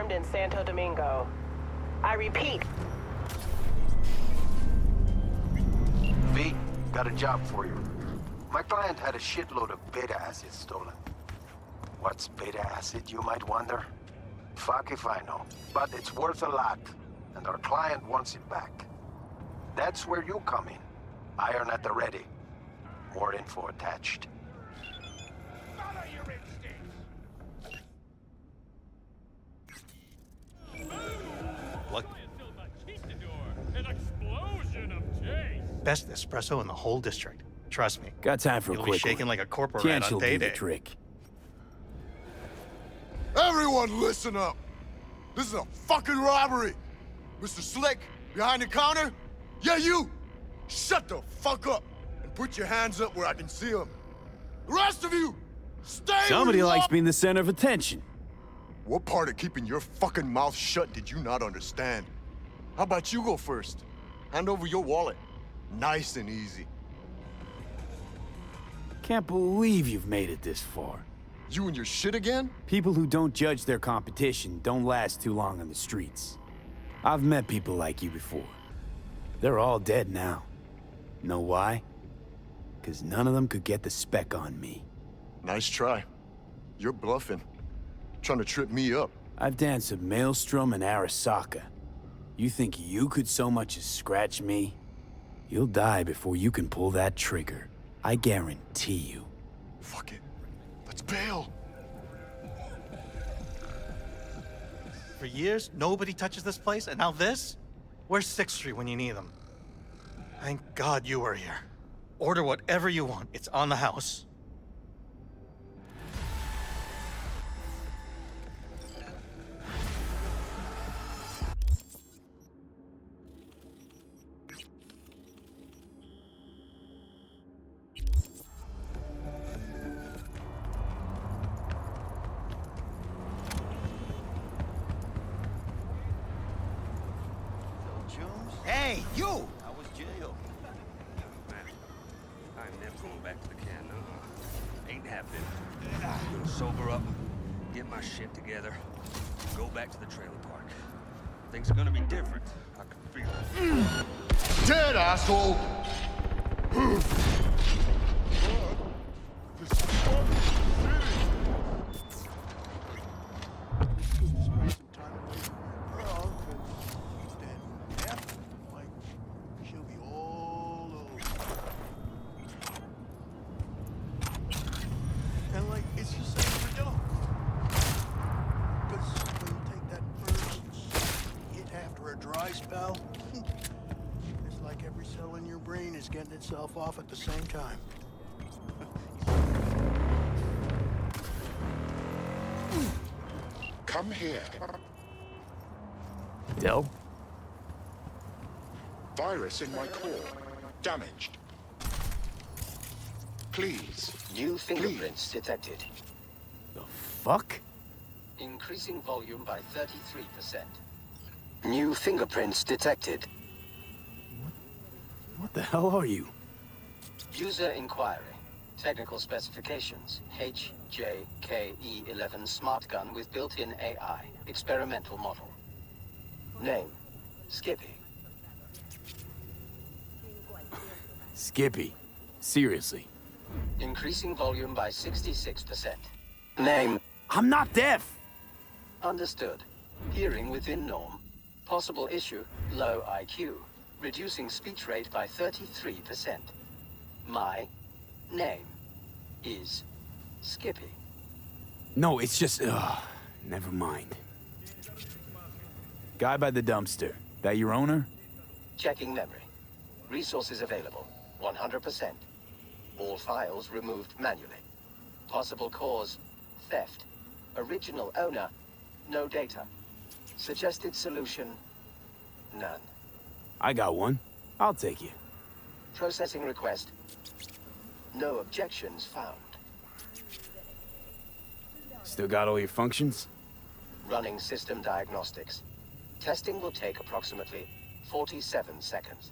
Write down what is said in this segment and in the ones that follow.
confirmed in Santo Domingo. I repeat. V, got a job for you. My client had a shitload of beta acid stolen. What's beta acid, you might wonder? Fuck if I know. But it's worth a lot, and our client wants it back. That's where you come in. Iron at the ready. More info attached. Follow your instincts! Look. An explosion of taste! Best espresso in the whole district. Trust me. Got time for a You'll quick be shaking one. like a corporate Chance rat on will do the day-day. trick. Everyone listen up! This is a fucking robbery! Mr. Slick, behind the counter? Yeah, you! Shut the fuck up and put your hands up where I can see them. The rest of you, stay Somebody where you likes are. being the center of attention. What part of keeping your fucking mouth shut did you not understand? How about you go first? Hand over your wallet. Nice and easy. Can't believe you've made it this far. You and your shit again? People who don't judge their competition don't last too long on the streets. I've met people like you before. They're all dead now. Know why? Because none of them could get the spec on me. Nice try. You're bluffing. Trying to trip me up. I've danced at Maelstrom and Arasaka. You think you could so much as scratch me? You'll die before you can pull that trigger. I guarantee you. Fuck it. Let's bail. For years, nobody touches this place, and now this? Where's 6th Street when you need them? Thank God you were here. Order whatever you want. It's on the house. Hey, you! How was jail? Man, I'm never going back to the can, Ain't happening. I'm gonna sober up, get my shit together, go back to the trailer park. Things are gonna be different. I can feel it. Dead, asshole! And like, it's just like for dinner. Because when you take that first hit after a dry spell, it's like every cell in your brain is getting itself off at the same time. Come here. Del? Virus in my core. Damaged. Please. New fingerprints detected. The fuck? Increasing volume by 33%. New fingerprints detected. What the hell are you? User inquiry. Technical specifications. HJKE11 smart gun with built-in AI. Experimental model. Name. Skippy. Skippy. Seriously. Increasing volume by 66%. Name. I'm not deaf! Understood. Hearing within norm. Possible issue, low IQ. Reducing speech rate by 33%. My name is Skippy. No, it's just... never mind. Guy by the dumpster. That your owner? Checking memory. Resources available. 100%. All files removed manually. Possible cause, theft. Original owner, no data. Suggested solution, none. I got one. I'll take you. Processing request. No objections found. Still got all your functions? Running system diagnostics. Testing will take approximately 47 seconds.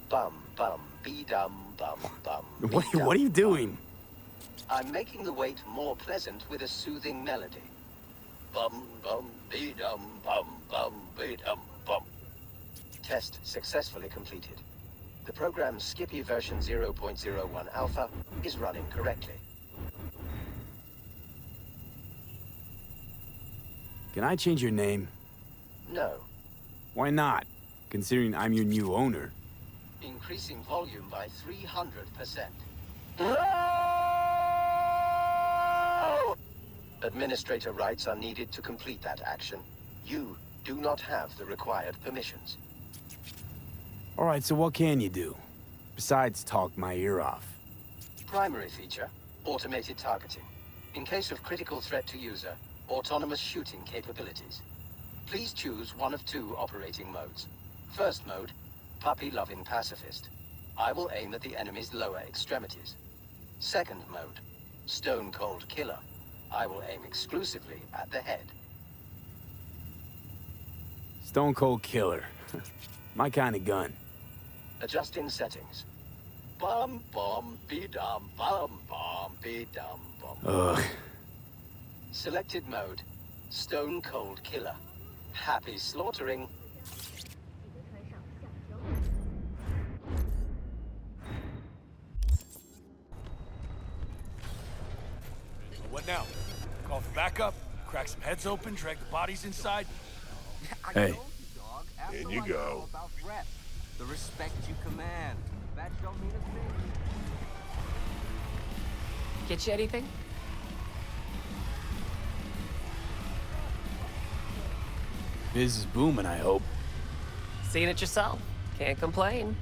Bum bum be dum bum bum. What are you doing? I'm making the wait more pleasant with a soothing melody. bum bum be dum bum bum be dum bum. Test successfully completed. The program Skippy version 0.01 alpha is running correctly. Can I change your name? No. Why not? Considering I'm your new owner. Increasing volume by 300%. Administrator rights are needed to complete that action. You do not have the required permissions. Alright, so what can you do? Besides talk my ear off. Primary feature, automated targeting. In case of critical threat to user, autonomous shooting capabilities. Please choose one of two operating modes. First mode, puppy-loving pacifist. I will aim at the enemy's lower extremities. Second mode, stone-cold killer. I will aim exclusively at the head. Stone Cold Killer. My kind of gun. Adjusting settings. Bum bum be dum bum bum be dum bum. Ugh. Selected mode, stone cold killer. Happy slaughtering. What now? Call for backup, crack some heads open, drag the bodies inside. Hey. In you go. The respect you command. That don't mean a thing. Get you anything? Biz is booming, I hope. Seen it yourself. Can't complain.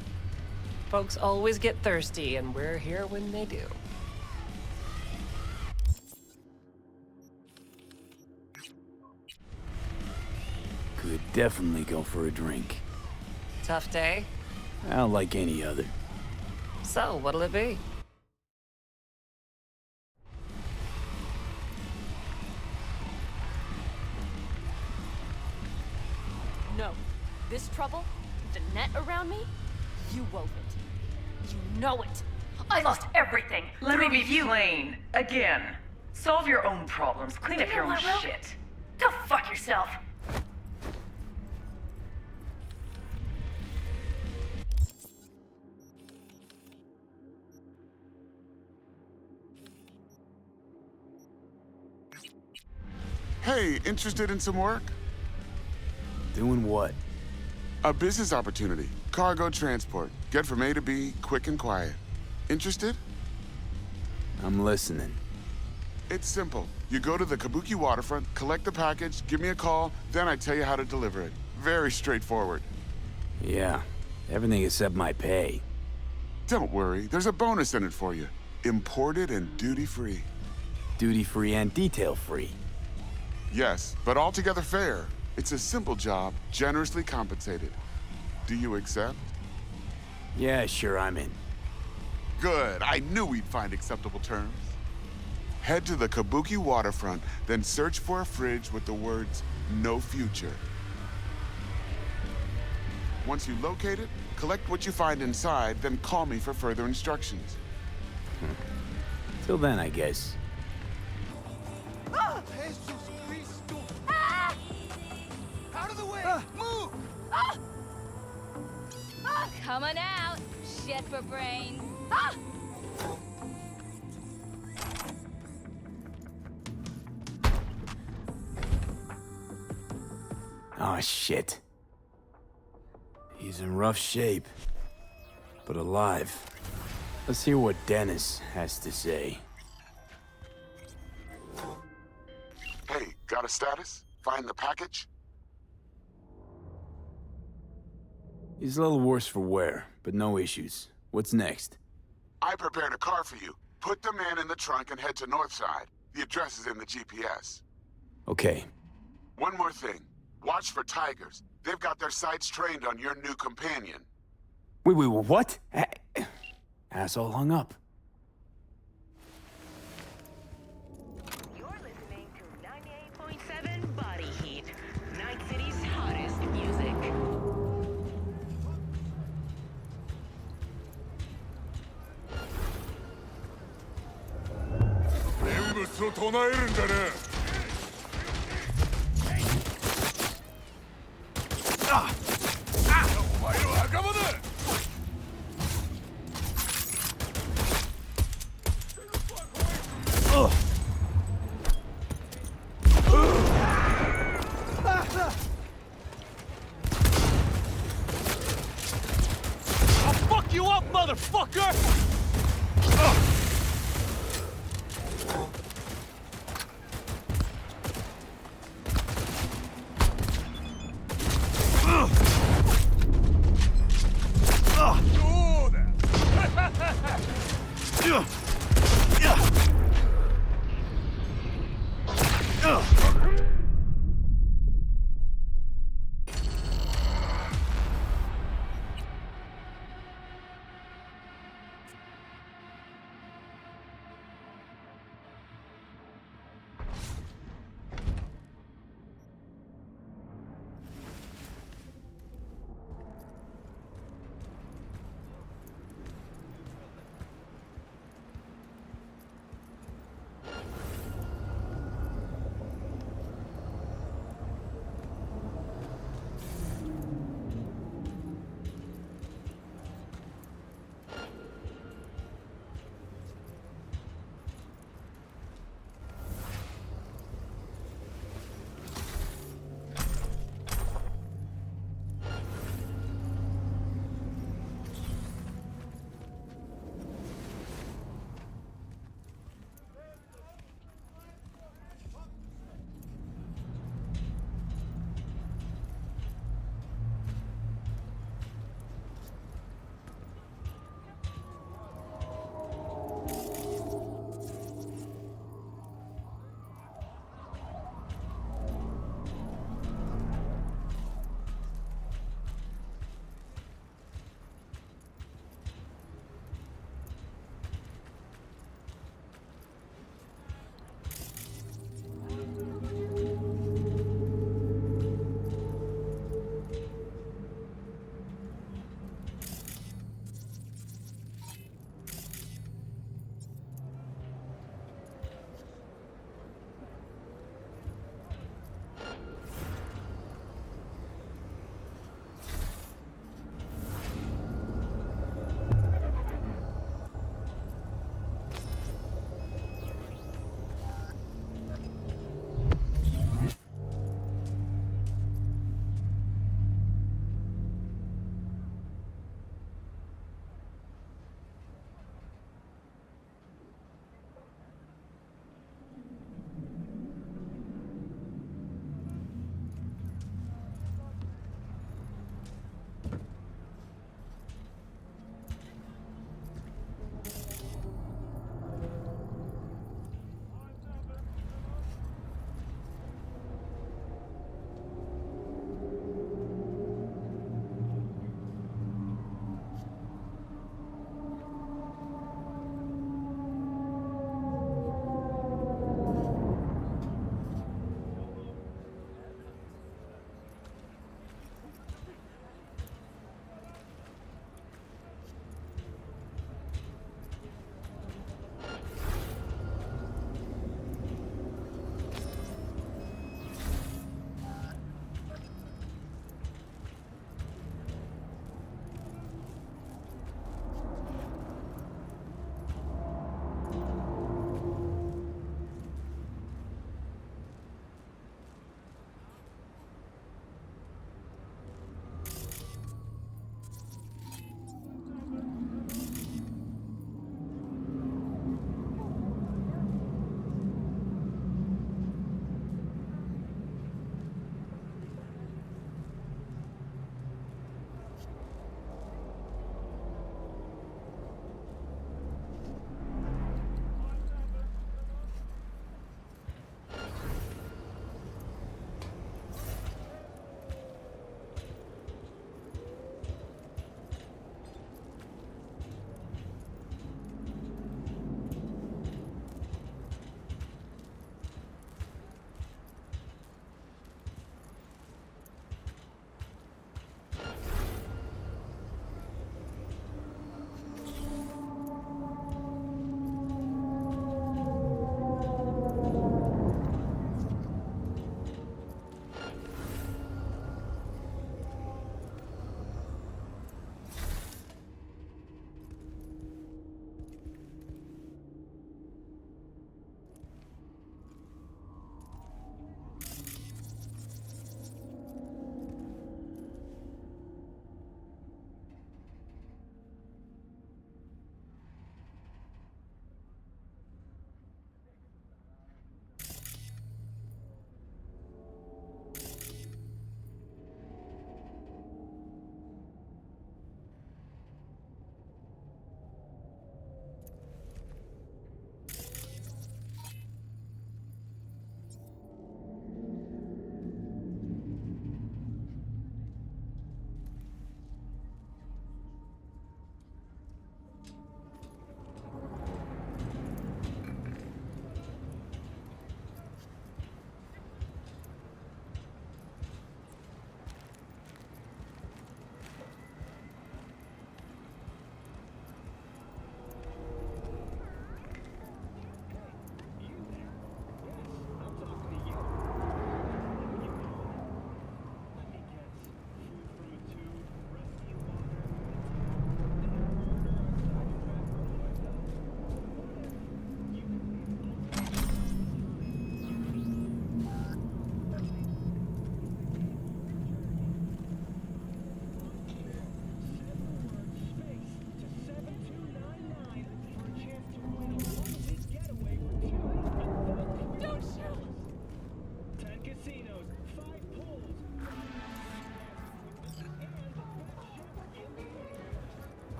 Folks always get thirsty, and we're here when they do. Could definitely go for a drink. Tough day? Well, like any other. So, what'll it be? No. This trouble, the net around me, you wove it. You know it. I lost everything. Let me be plain. Again. Solve your own problems. Clean up your own shit. Go fuck yourself. Hey, interested in some work? Doing what? A business opportunity. Cargo transport. Get from A to B, quick and quiet. Interested? I'm listening. It's simple. You go to the Kabuki waterfront, collect the package, give me a call, then I tell you how to deliver it. Very straightforward. Yeah, everything except my pay. Don't worry, there's a bonus in it for you. Imported and duty-free. Duty-free and detail-free. Yes, but altogether fair. It's a simple job, generously compensated. Do you accept? Yeah, sure, I'm in. Good, I knew we'd find acceptable terms. Head to the Kabuki waterfront, then search for a fridge with the words, "No future." Once you locate it, collect what you find inside, then call me for further instructions. Till then, I guess. Ah! Ah! Out of the way! Move! Ah! Coming out. Shit for brains. Ah! Oh, shit. He's in rough shape, but alive. Let's hear what Dennis has to say. Hey, got a status? Find the package? He's a little worse for wear, but no issues. What's next? I prepared a car for you. Put the man in the trunk and head to Northside. The address is in the GPS. Okay. One more thing. Watch for tigers. They've got their sights trained on your new companion. Wait, what? Asshole hung up. You're listening to 98.7 Body Heat, Night City's hottest music.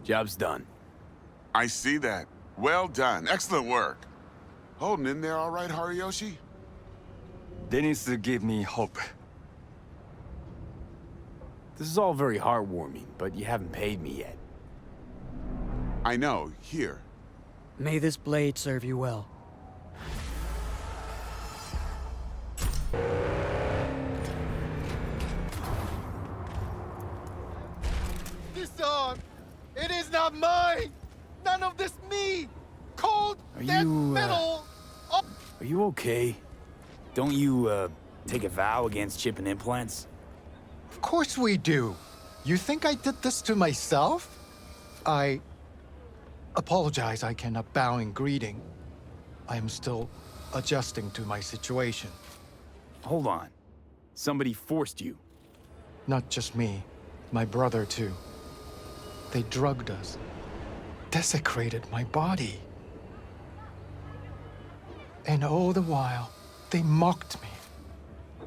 Job's done. I see that. Well done. Excellent work. Holding in there all right, Hariyoshi? Dennis gave me hope. This is all very heartwarming, but you haven't paid me yet. I know. Here. May this blade serve you well. This arm, it is not mine! None of this me! Cold, dead metal! Are you okay? Don't you, take a vow against chipping implants? Of course we do. You think I did this to myself? I apologize I cannot bow in greeting. I am still adjusting to my situation. Hold on. Somebody forced you. Not just me, my brother too. They drugged us, desecrated my body. And all the while, they mocked me.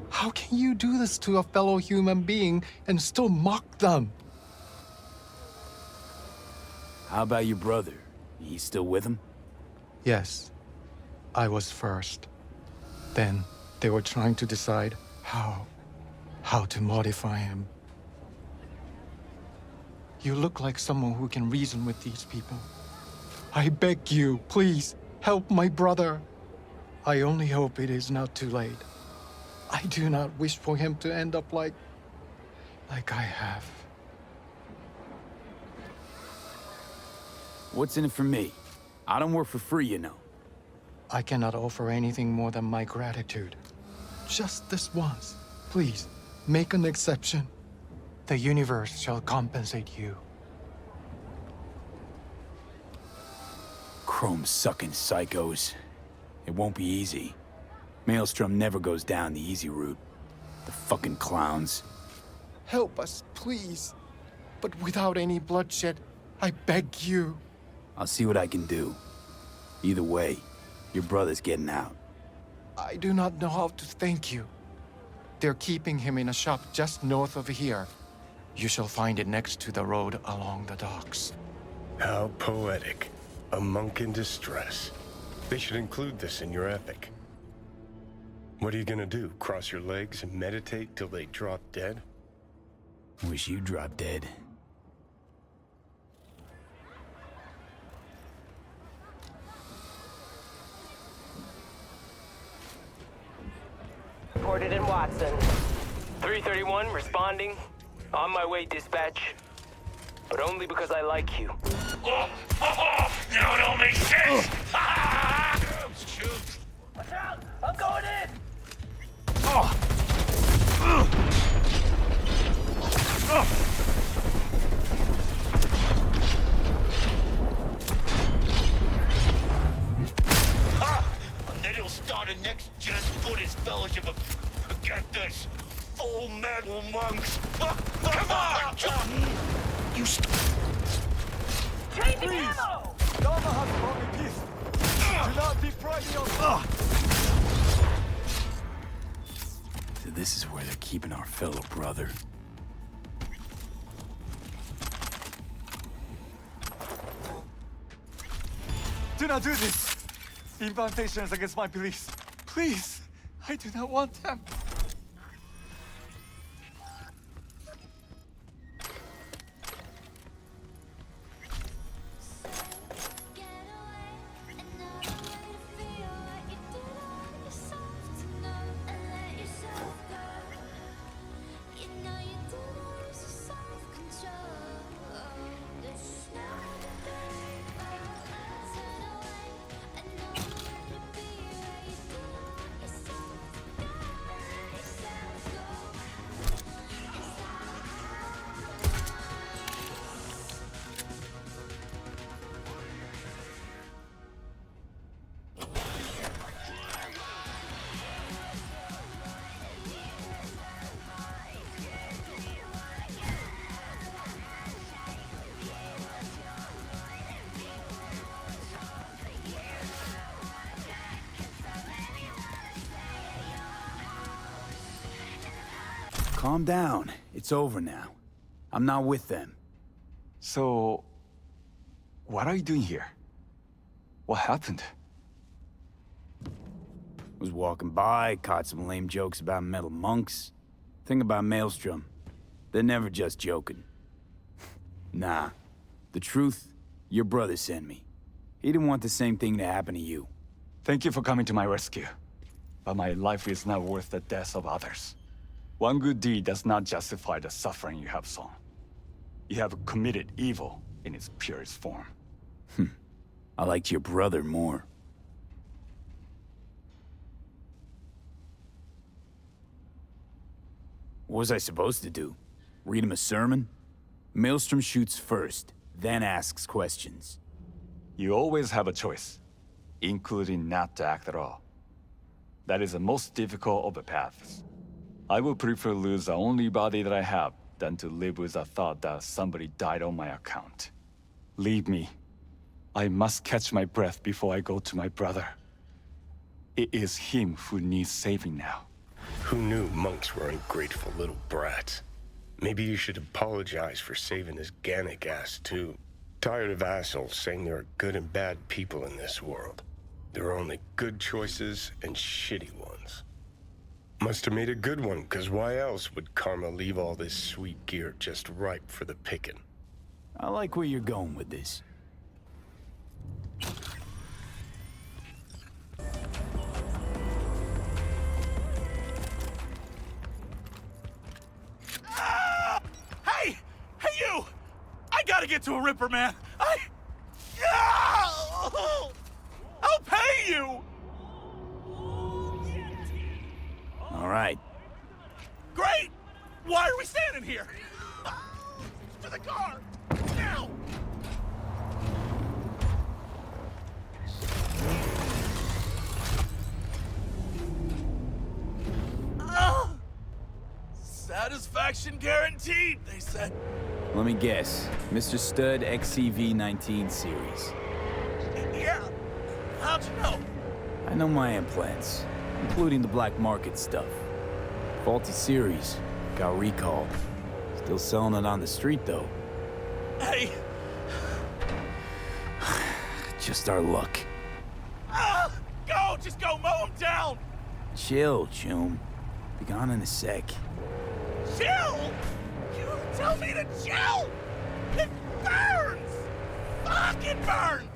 How can you do this to a fellow human being and still mock them? How about your brother? He's still with him? Yes, I was first. Then they were trying to decide how to modify him. You look like someone who can reason with these people. I beg you, please, help my brother. I only hope it is not too late. I do not wish for him to end up like I have. What's in it for me? I don't work for free, you know. I cannot offer anything more than my gratitude. Just this once. Please, make an exception. The universe shall compensate you. Chrome-sucking psychos. It won't be easy. Maelstrom never goes down the easy route. The fucking clowns. Help us, please. But without any bloodshed, I beg you. I'll see what I can do. Either way, your brother's getting out. I do not know how to thank you. They're keeping him in a shop just north of here. You shall find it next to the road along the docks. How poetic. A monk in distress. They should include this in your epic. What are you gonna do? Cross your legs and meditate till they drop dead? Wish you dropped dead. Reported in Watson. 331 responding. On my way, dispatch. But only because I like you. Now it all makes sense! Shoot! Watch out! I'm going in! And then he'll start a next-gen Buddhist fellowship of, get this, full metal monks. Come on! You Changing ammo! Dharma has brought me peace. Do not deprive me of... So this is where they're keeping our fellow brother. Do not do this! The incantation is against my beliefs. Please, I do not want them. Calm down. It's over now. I'm not with them. So, what are you doing here? What happened? Was walking by, caught some lame jokes about metal monks. Thing about Maelstrom, they're never just joking. Nah. The truth, your brother sent me. He didn't want the same thing to happen to you. Thank you for coming to my rescue. But my life is not worth the deaths of others. One good deed does not justify the suffering you have sown. You have committed evil in its purest form. I liked your brother more. What was I supposed to do? Read him a sermon? Maelstrom shoots first, then asks questions. You always have a choice, including not to act at all. That is the most difficult of the paths. I would prefer lose the only body that I have than to live with the thought that somebody died on my account. Leave me. I must catch my breath before I go to my brother. It is him who needs saving now. Who knew monks were ungrateful little brats? Maybe you should apologize for saving his Gannic ass, too. Tired of assholes saying there are good and bad people in this world. There are only good choices and shitty ones. Must have made a good one, cause why else would Karma leave all this sweet gear just ripe for the picking? I like where you're going with this. Hey! Hey, you! I gotta get to a Ripper, man! I'll pay you! All right. Great! Why are we standing here? To the car! Now! Satisfaction guaranteed, they said. Let me guess. Mr. Stud XCV-19 series. Yeah. How'd you know? I know my implants, including the black market stuff. Faulty series. Got recalled. Still selling it on the street, though. Hey! Just our luck. Go! Just go! Mow him down! Chill, Chum. Be gone in a sec. Chill? You tell me to chill? It burns! Fuck, it burns!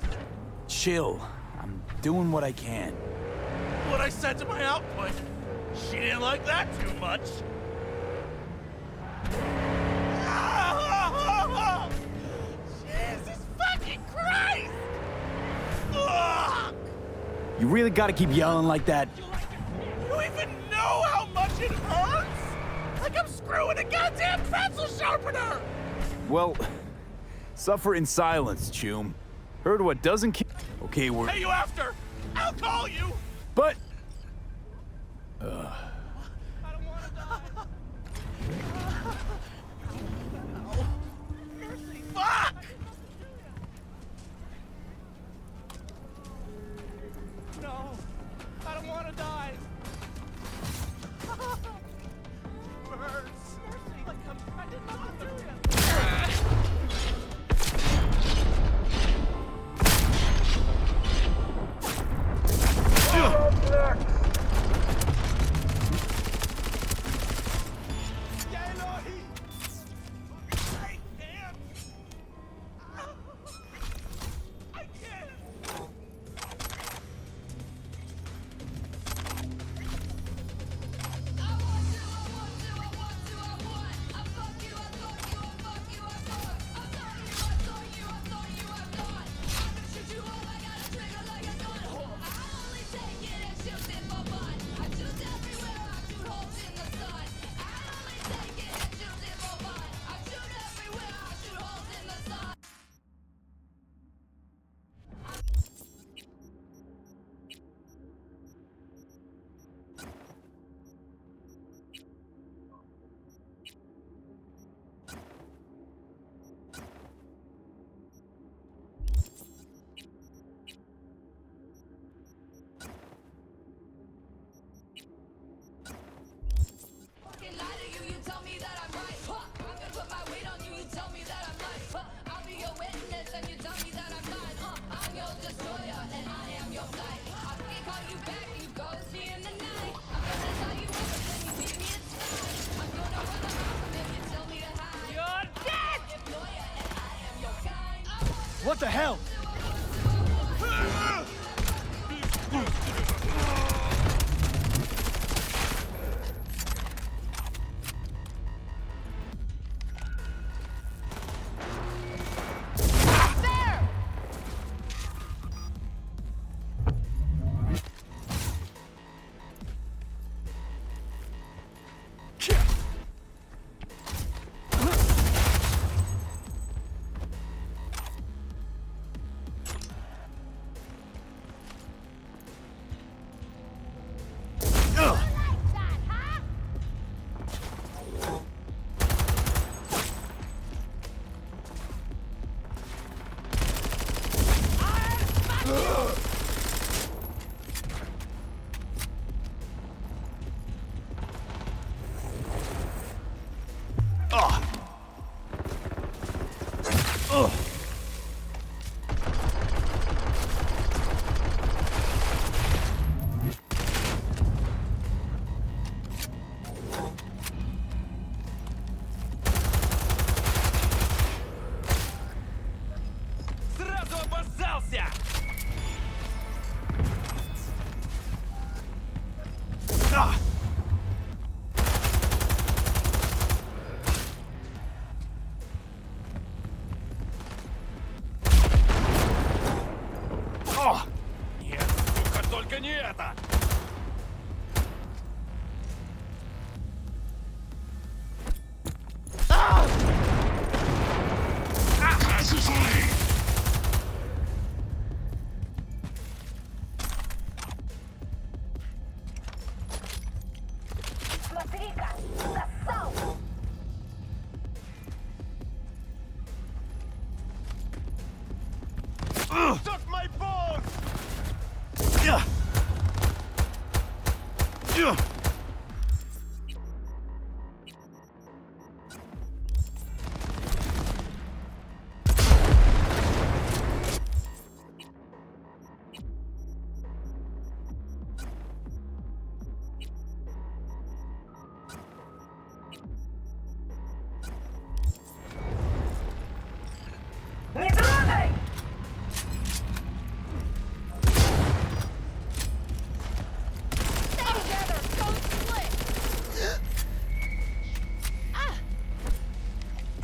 Chill. I'm doing what I can. What I said to my output. She didn't like that too much. Jesus fucking Christ! Ugh! You really gotta keep yelling like that? You even know how much it hurts? Like I'm screwing a goddamn pencil sharpener! Well, suffer in silence, Chum. Heard what doesn't kill. Okay, we're. Hey, you after? I'll call you! But. I don't want to die. Fuck! No, I don't want to die. Birds. Like I didn't know what to do. What the hell? Сразу обоссался! Нет, сука, только не это! Смотри-ка, зассал! Suck my balls! Не трогай! Stay together! Don't split!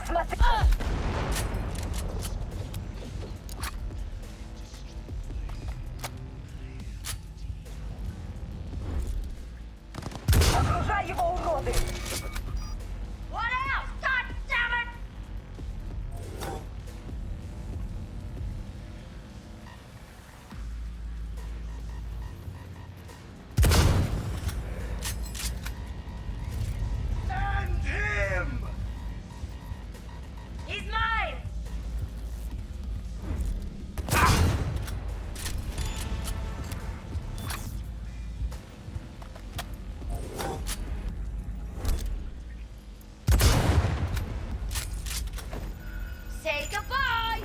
Смотри! Окружай его, уроды! What else? God damn it! And him! He's mine! Say goodbye!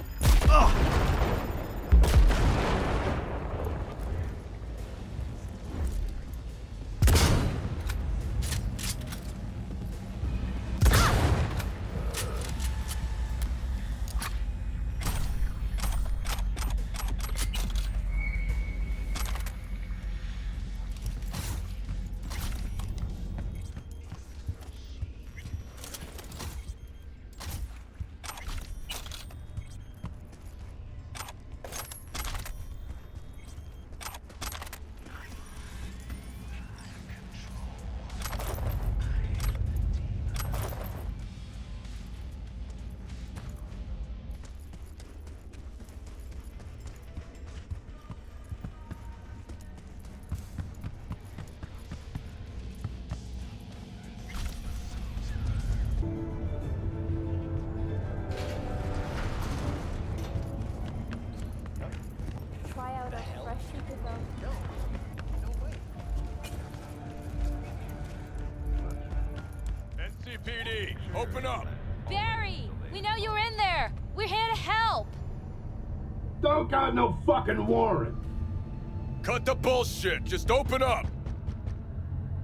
Try out a freshly developed. NCPD, open up! Barry! We know you're in there! We're here to help! Don't got no fucking warrant! Cut the bullshit, just open up!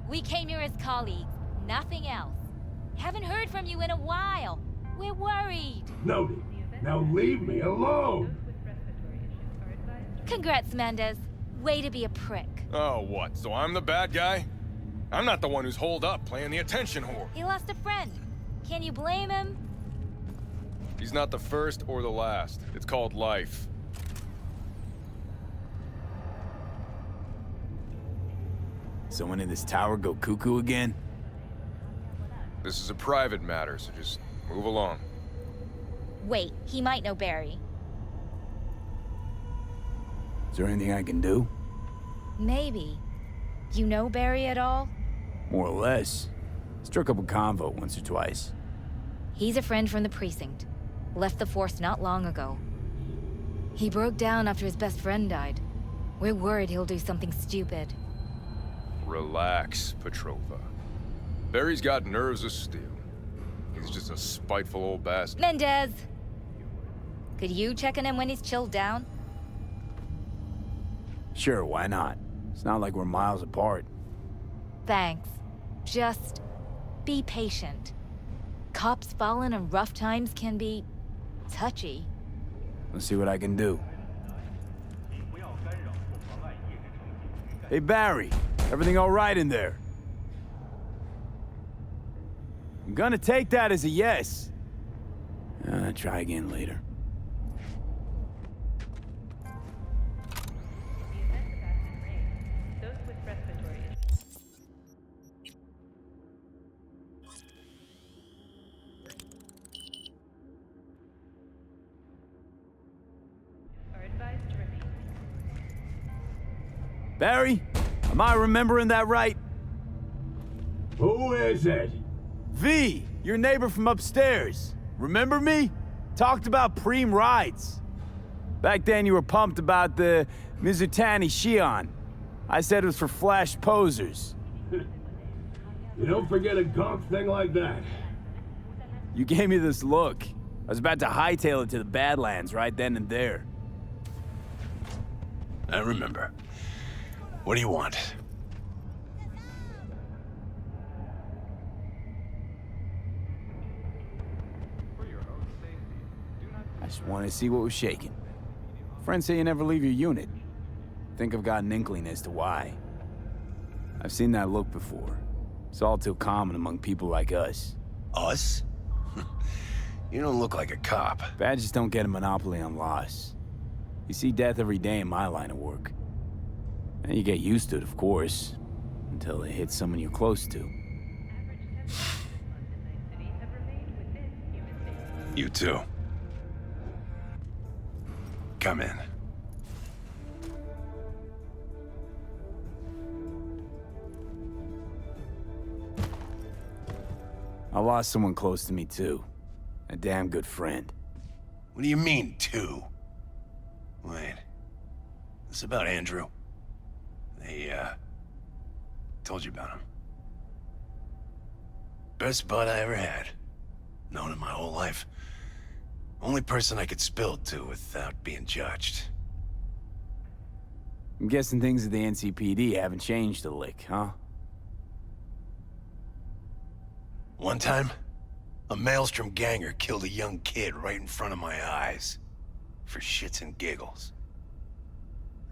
We came here as colleagues, nothing else. Haven't heard from you in a while. We're worried. Noted. Now leave me alone! Congrats, Mendez. Way to be a prick. Oh, what? So I'm the bad guy? I'm not the one who's holed up playing the attention whore. He lost a friend. Can you blame him? He's not the first or the last. It's called life. Someone in this tower go cuckoo again? This is a private matter, so just move along. Wait, he might know Barry. Is there anything I can do? Maybe. You know Barry at all? More or less. Struck up a convo once or twice. He's a friend from the precinct. Left the force not long ago. He broke down after his best friend died. We're worried he'll do something stupid. Relax, Petrova. Barry's got nerves of steel. He's just a spiteful old bastard. Mendez! Could you check on him when he's chilled down? Sure, why not? It's not like we're miles apart. Thanks. Just be patient. Cops falling in rough times can be touchy. Let's see what I can do. Hey, Barry. Everything all right in there? I'm gonna take that as a yes. Try again later. Barry, am I remembering that right? Who is it? V, your neighbor from upstairs. Remember me? Talked about preem rides. Back then you were pumped about the Mizutani Shion. I said it was for flash posers. You don't forget a gonk thing like that. You gave me this look. I was about to hightail it to the Badlands right then and there. I remember. What do you want? I just wanted to see what was shaking. Friends say you never leave your unit. Think I've got an inkling as to why. I've seen that look before. It's all too common among people like us. Us? You don't look like a cop. Badges don't get a monopoly on loss. You see death every day in my line of work. And you get used to it, of course, until it hits someone you're close to. You too. Come in. I lost someone close to me too. A damn good friend. What do you mean, two? Wait. This about Andrew? They, told you about him. Best bud I ever had. Known him my whole life. Only person I could spill it to without being judged. I'm guessing things at the NCPD haven't changed a lick, huh? One time, a Maelstrom ganger killed a young kid right in front of my eyes. For shits and giggles.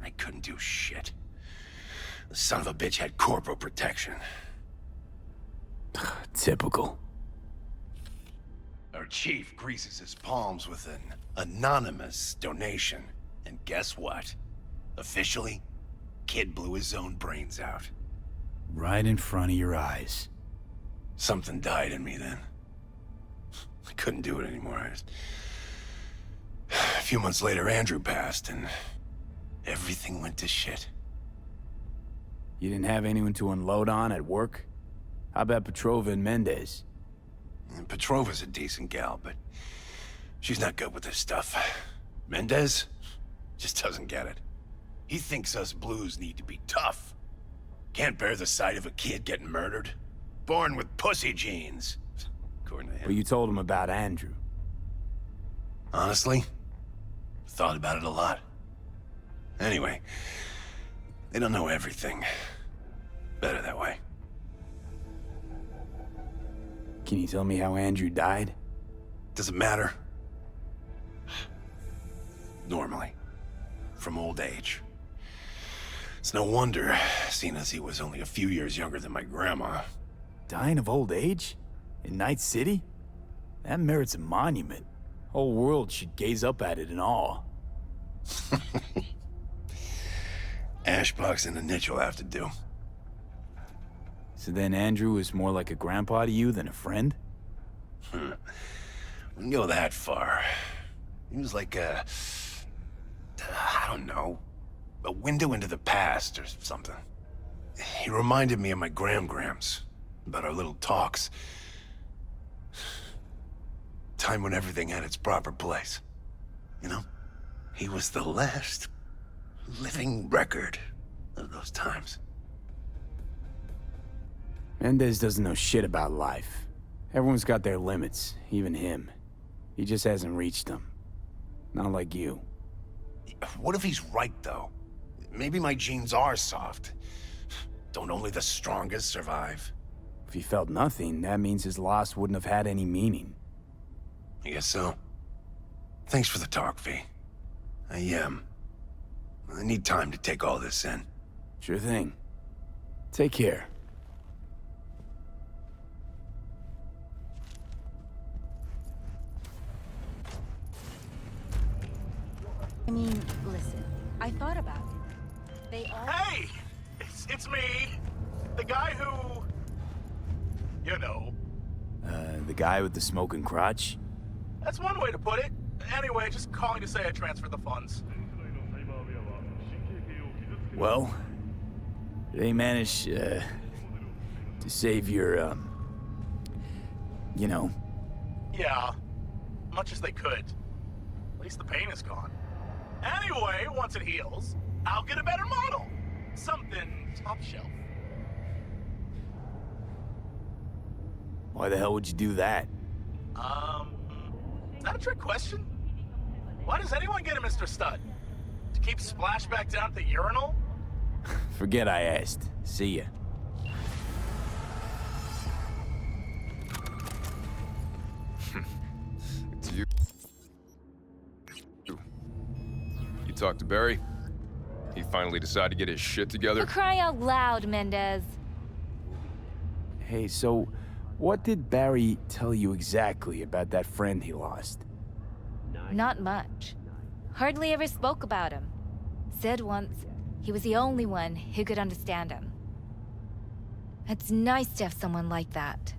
I couldn't do shit. The son of a bitch had corporal protection. Typical. Our chief greases his palms with an anonymous donation. And guess what? Officially, kid blew his own brains out. Right in front of your eyes. Something died in me then. I couldn't do it anymore. A few months later, Andrew passed, and everything went to shit. You didn't have anyone to unload on at work? How about Petrova and Mendez? And Petrova's a decent gal, but she's not good with this stuff. Mendez just doesn't get it. He thinks us blues need to be tough. Can't bear the sight of a kid getting murdered. Born with pussy genes, according to him. But you told him about Andrew. Honestly, thought about it a lot. Anyway, they don't know everything. Better that way. Can you tell me how Andrew died? Does it matter? Normally. from old age. It's no wonder, seeing as he was only a few years younger than my grandma. Dying of old age? In Night City? That merits a monument. Whole world should gaze up at it in awe. Ashbox and a niche will have to do. So then Andrew is more like a grandpa to you than a friend? Wouldn't go that far. He was like I don't know, a window into the past or something. He reminded me of my grams, about our little talks. Time when everything had its proper place. You know? He was the last living record of those times. Mendez doesn't know shit about life. Everyone's got their limits, even him. He just hasn't reached them. Not like you. What if he's right, though? Maybe my genes are soft. Don't only the strongest survive? If he felt nothing, that means his loss wouldn't have had any meaning. I guess so. Thanks for the talk, V. I need time to take all this in. Sure thing. Take care. I mean, listen, I thought about it. They all... Hey! It's me! The guy who... You know. The guy with the smoking crotch? That's one way to put it. Anyway, just calling to say I transferred the funds. Well, they managed, to save your, you know. Yeah, much as they could. At least the pain is gone. Anyway, once it heals, I'll get a better model. Something top shelf. Why the hell would you do that? Is that a trick question? Why does anyone get a Mr. Stud? To keep Splashback down at the urinal? Forget I asked. See ya. It's you. You talked to Barry? He finally decided to get his shit together? For crying out loud, Mendez. Hey, so what did Barry tell you exactly about that friend he lost? Not much. Hardly ever spoke about him. Said once he was the only one who could understand him. It's nice to have someone like that.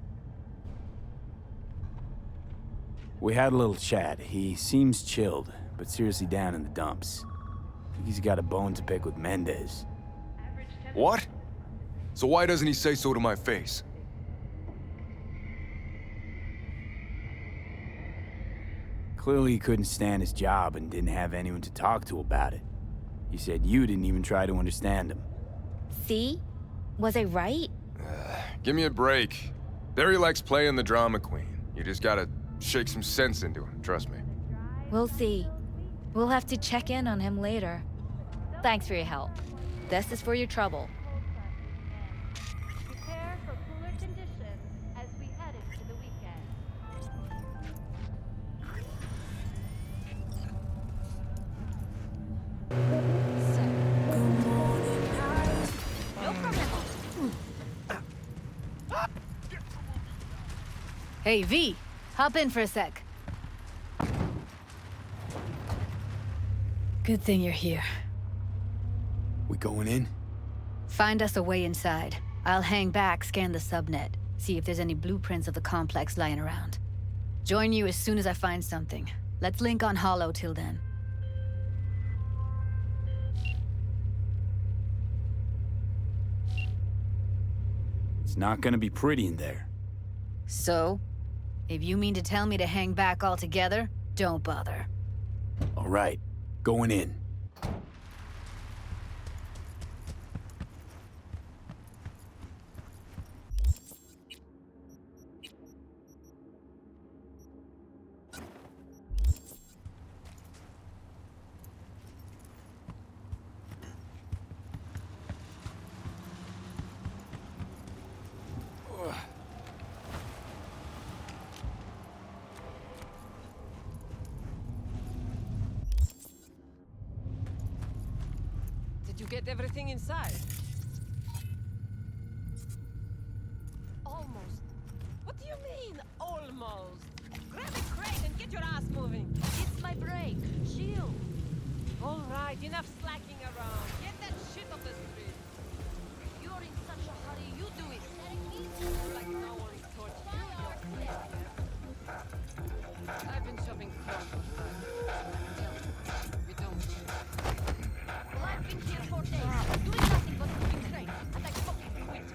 We had a little chat. He seems chilled, but seriously down in the dumps. I think he's got a bone to pick with Mendez. What? So why doesn't he say so to my face? Clearly he couldn't stand his job and didn't have anyone to talk to about it. He said you didn't even try to understand him. See? Was I right? Give me a break. Barry likes playing the drama queen. You just gotta shake some sense into him, trust me. We'll see. We'll have to check in on him later. Thanks for your help. This is for your trouble. Prepare for cooler conditions as we head into the weekend. Hey, V, hop in for a sec. Good thing you're here. We going in? Find us a way inside. I'll hang back, scan the subnet, see if there's any blueprints of the complex lying around. Join you as soon as I find something. Let's link on Hollow till then. It's not gonna be pretty in there. So? If you mean to tell me to hang back altogether, don't bother. All right, going in. you get everything inside? Almost. What do you mean, almost? Grab a crate and get your ass moving. It's my break. Shield. All right, enough slacking around. Get that shit off the street. You're in such a hurry. You do it. Like no one's taught you your place. I've been shopping clothes all night. Tell me, we don't cheat. Well, I've been here for days, doing nothing but moving crates, and I fucking quit.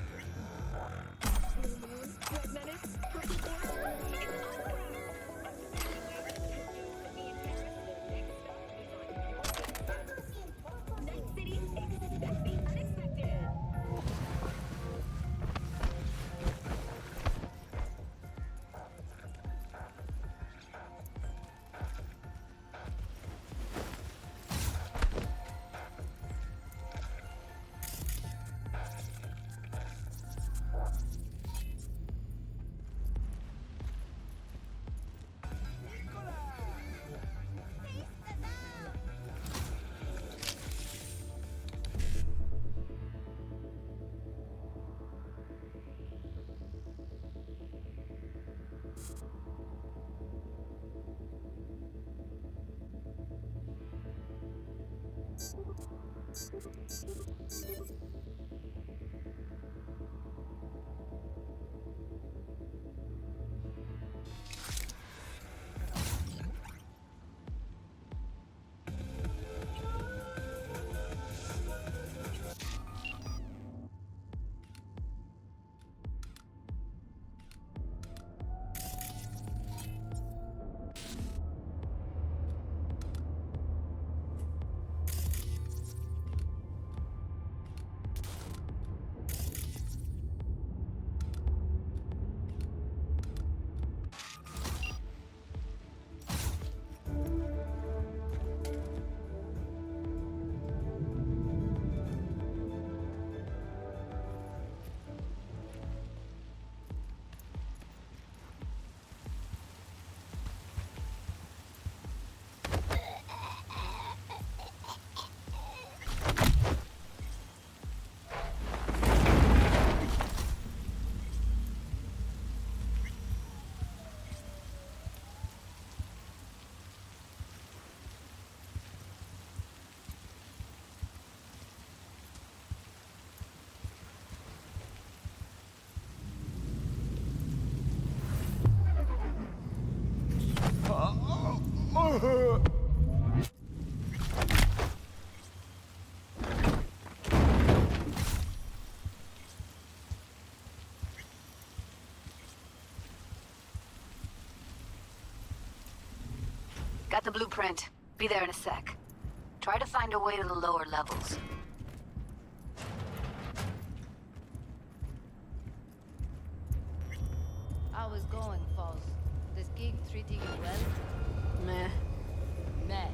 Got the blueprint. Be there in a sec. Try to find a way to the lower levels. How is going, Foz? This gig treating you well? Meh. Meh.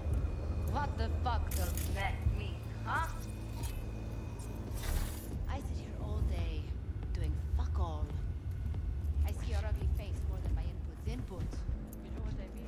What the fuck does meh mean, huh? I sit here all day, doing fuck all. I see your ugly face more than my input's input. You know what I mean?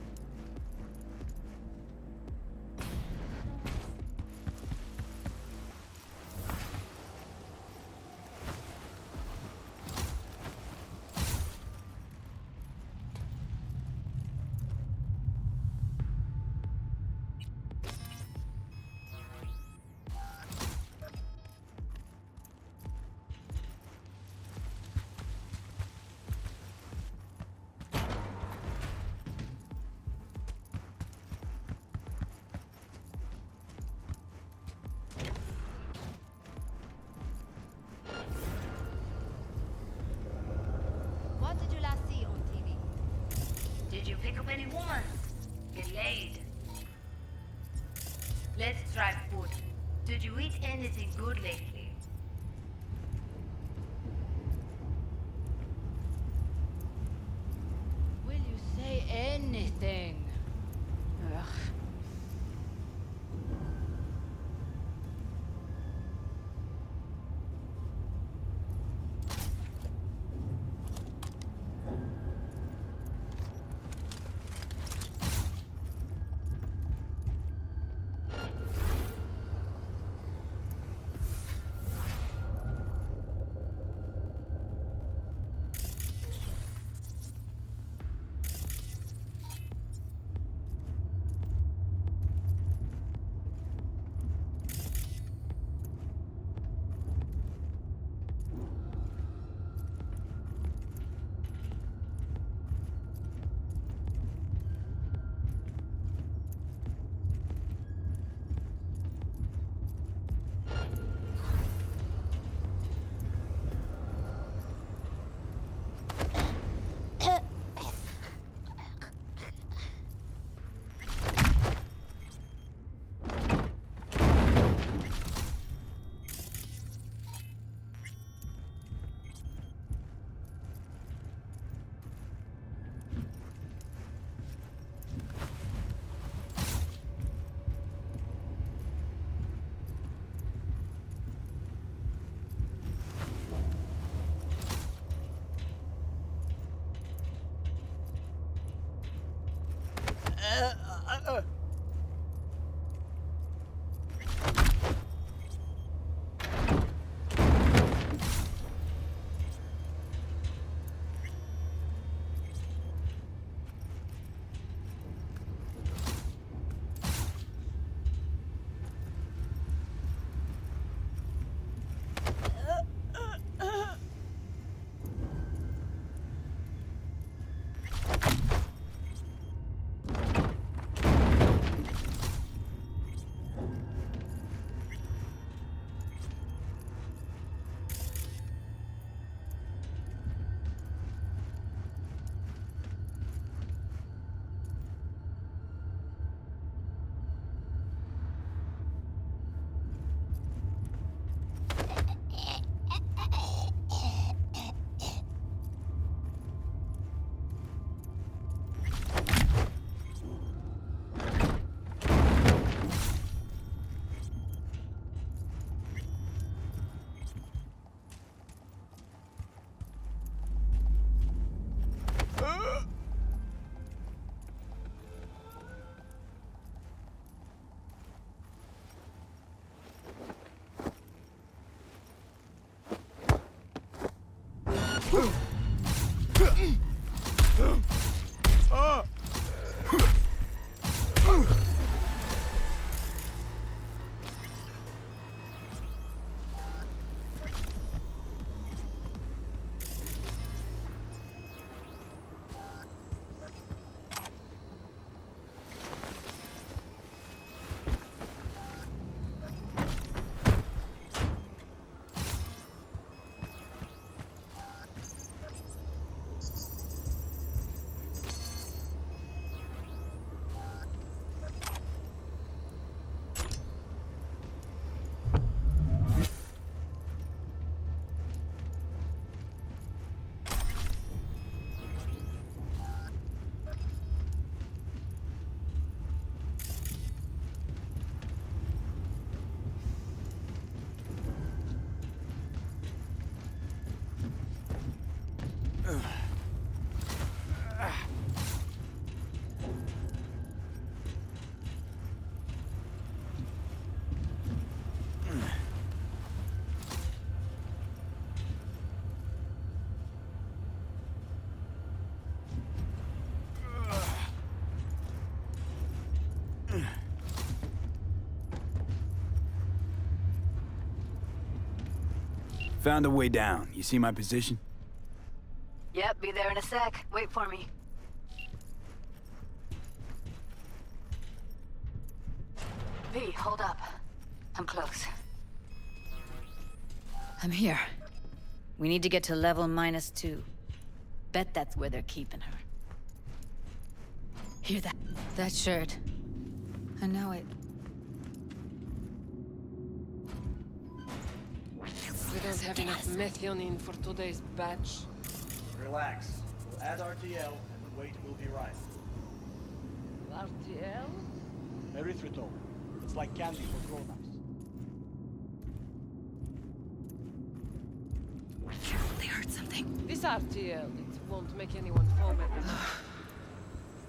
What did you last see on TV? Did you pick up any woman? Get laid? Let's try food. Did you eat anything good lately? Will you say anything? Ugh. Found a way down. You see my position? Yep, be there in a sec. Wait for me. V, hold up. I'm close. I'm here. We need to get to level -2. Bet that's where they're keeping her. Hear that? That shirt. I know it. We don't have enough methionine for today's batch. Relax. We'll add RTL and the weight will be right. RTL? Erythritol. It's like candy for grown-ups. They heard something. This RTL, it won't make anyone fall back.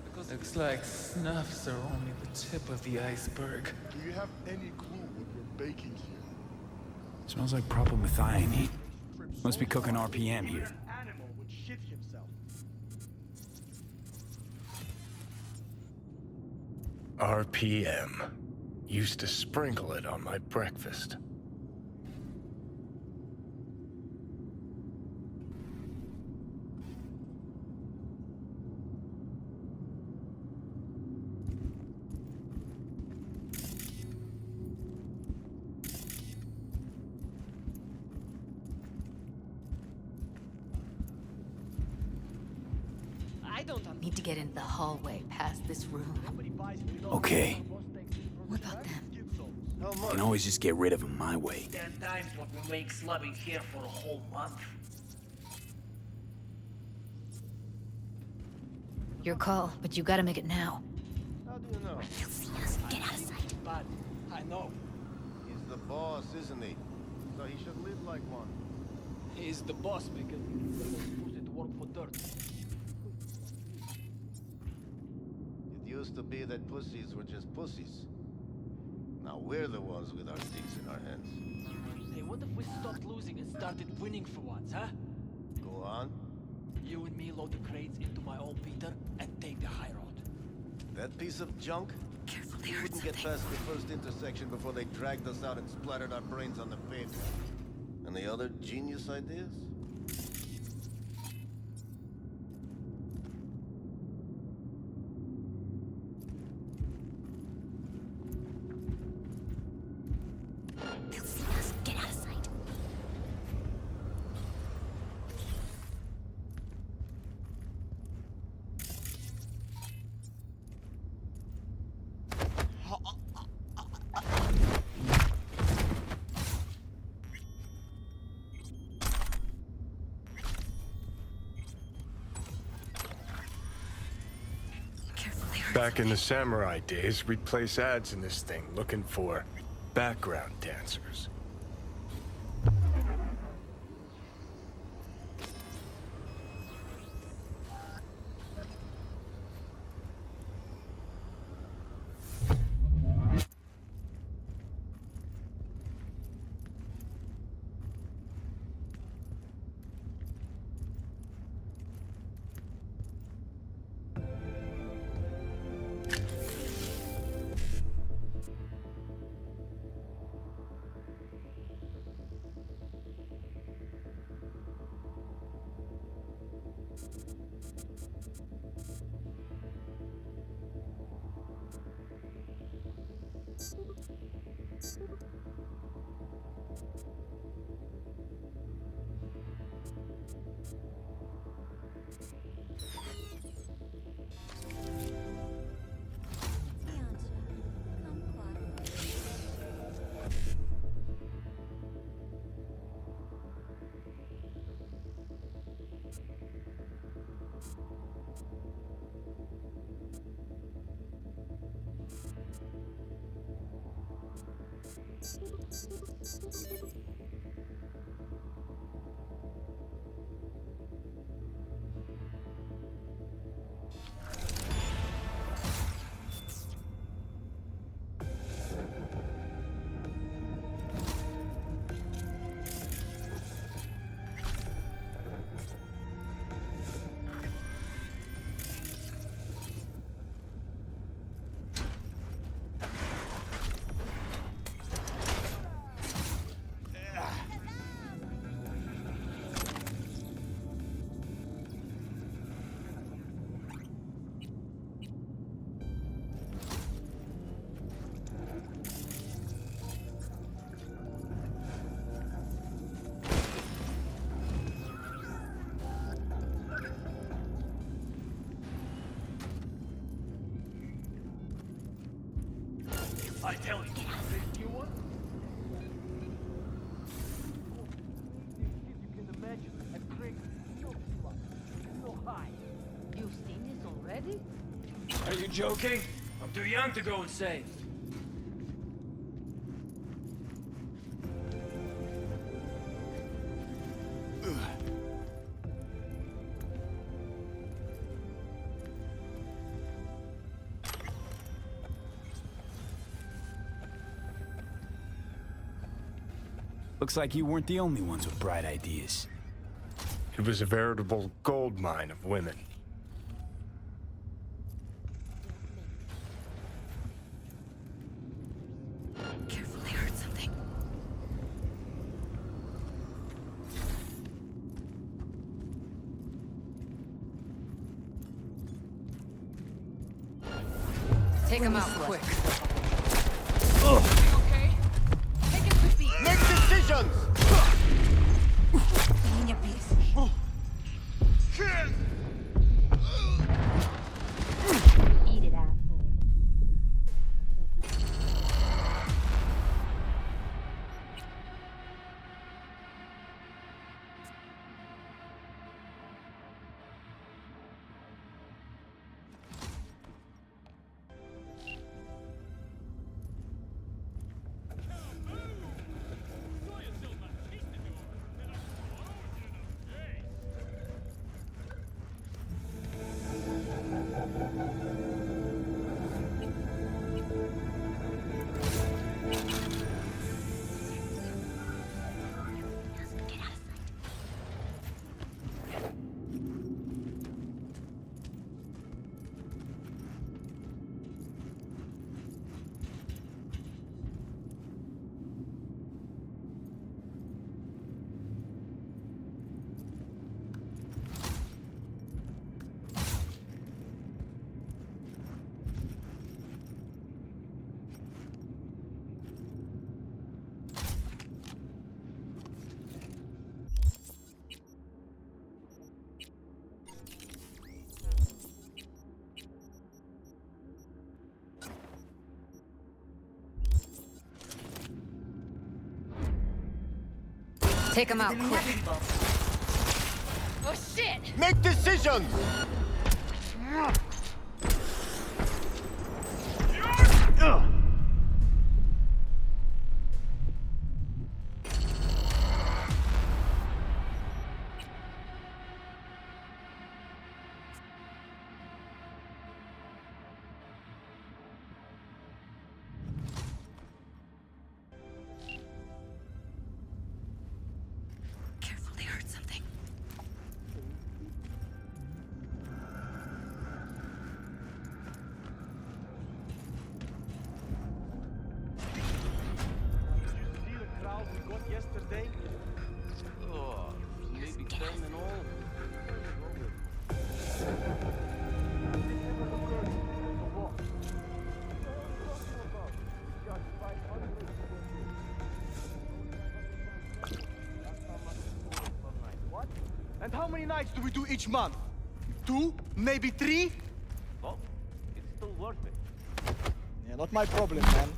Because looks like snuffs are only the tip of the iceberg. Do you have any clue what we're baking here? Smells like propylmethionine. Must be cooking RPM here. Animal would shit himself. RPM. Used to sprinkle it on my breakfast. Need to get into the hallway past this room. Okay. What about them? Can always just get rid of them my way. 10 times what we make slubbing here for a whole month. Your call, but you gotta make it now. How do you know? He'll see us. Get out of sight. But I know. He's the boss, isn't he? So he should live like one. He's the boss because he's the most pushed to work for dirt. Did you used to be that pussies were just pussies. Now we're the ones with our dicks in our hands. Hey, what if we stopped losing and started winning for once, huh? Go on. You and me load the crates into my old beater and take the high road. That piece of junk? We wouldn't get past the first intersection before they dragged us out and splattered our brains on the pavement. And the other genius ideas? They'll see us. Get out of sight. Back in the samurai days, we'd place ads in this thing looking for background dancers. I tell you, this new one? You can imagine a crazy so high. You've seen this already? Are you joking? I'm too young to go insane. Looks like you weren't the only ones with bright ideas. It was a veritable gold mine of women. Careful, I heard something. Take him out quick. Okay. Take it with me. Make decisions! Niña, please. Eat it, asshole. Take him out quick. Oh shit! Make decisions! Careful, they heard something. See the crowd we got yesterday? Oh, maybe 10 and all. What? And how many nights do we do each month? 2? Maybe 3? Well, it's still worth it. Yeah, not my problem, man.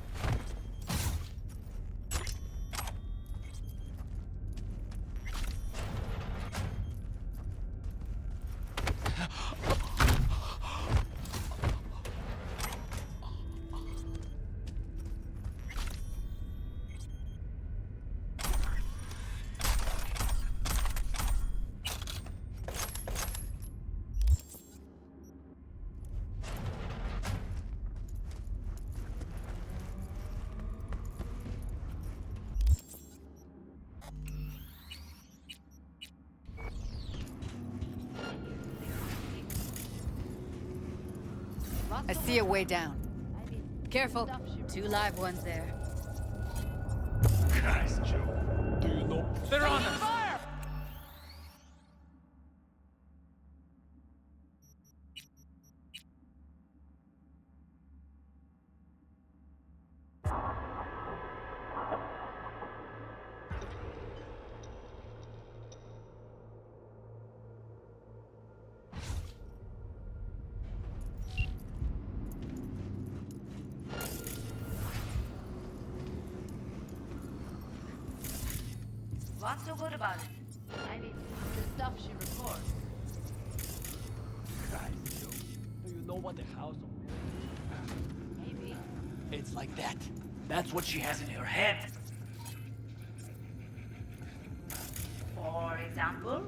I see a way down. Careful. 2 live ones there. Christ, Joe. Do you know? They're on us! Fire! What's so good about it? I mean, The stuff she records. Christ, Joe. Do you know what the House of Mirrors is? Maybe. It's like that. That's what she has in her head. For example?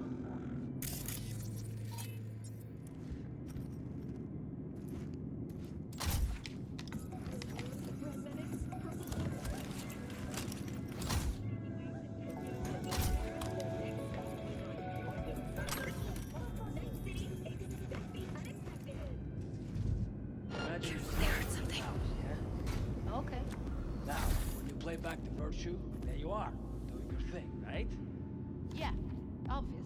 Imagine you They heard something. yeah? Okay. Now, when you play back the virtue, there you are, doing your thing, right? Yeah, obviously.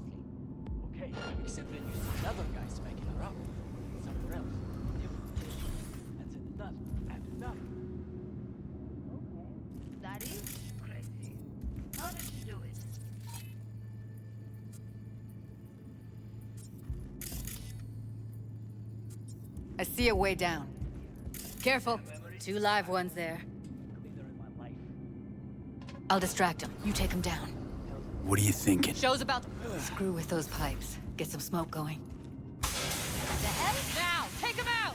Okay, except then you see another guy smacking her up. Somewhere else. Different position. And said enough. And enough. That is Crazy. How did you do it? I see a way down. Careful. 2 live ones there. Leader in my life. I'll distract him. You take him down. What are you thinking? Show's about... Screw with those pipes. Get some smoke going. the hell. Now, take him out.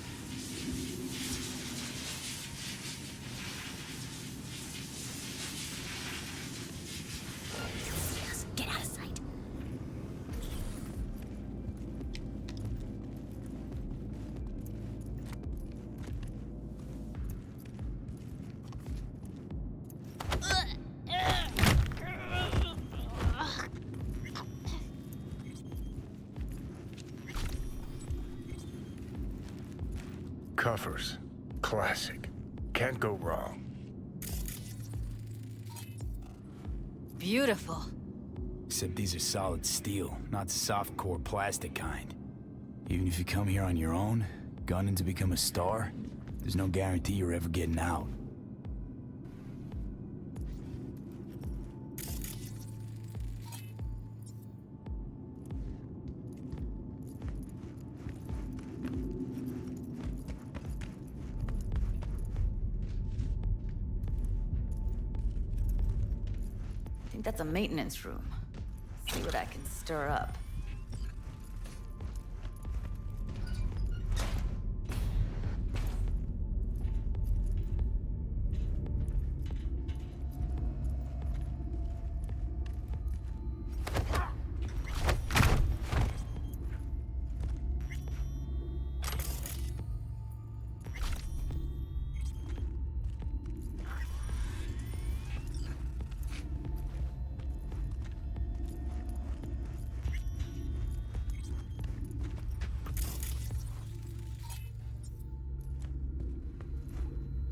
Get out of sight. Coffers. Classic. Can't go wrong. Beautiful. Except these are solid steel, not the soft-core plastic kind. Even if you come here on your own, gunning to become a star, there's no guarantee you're ever getting out. that's a maintenance room. See what I can stir up.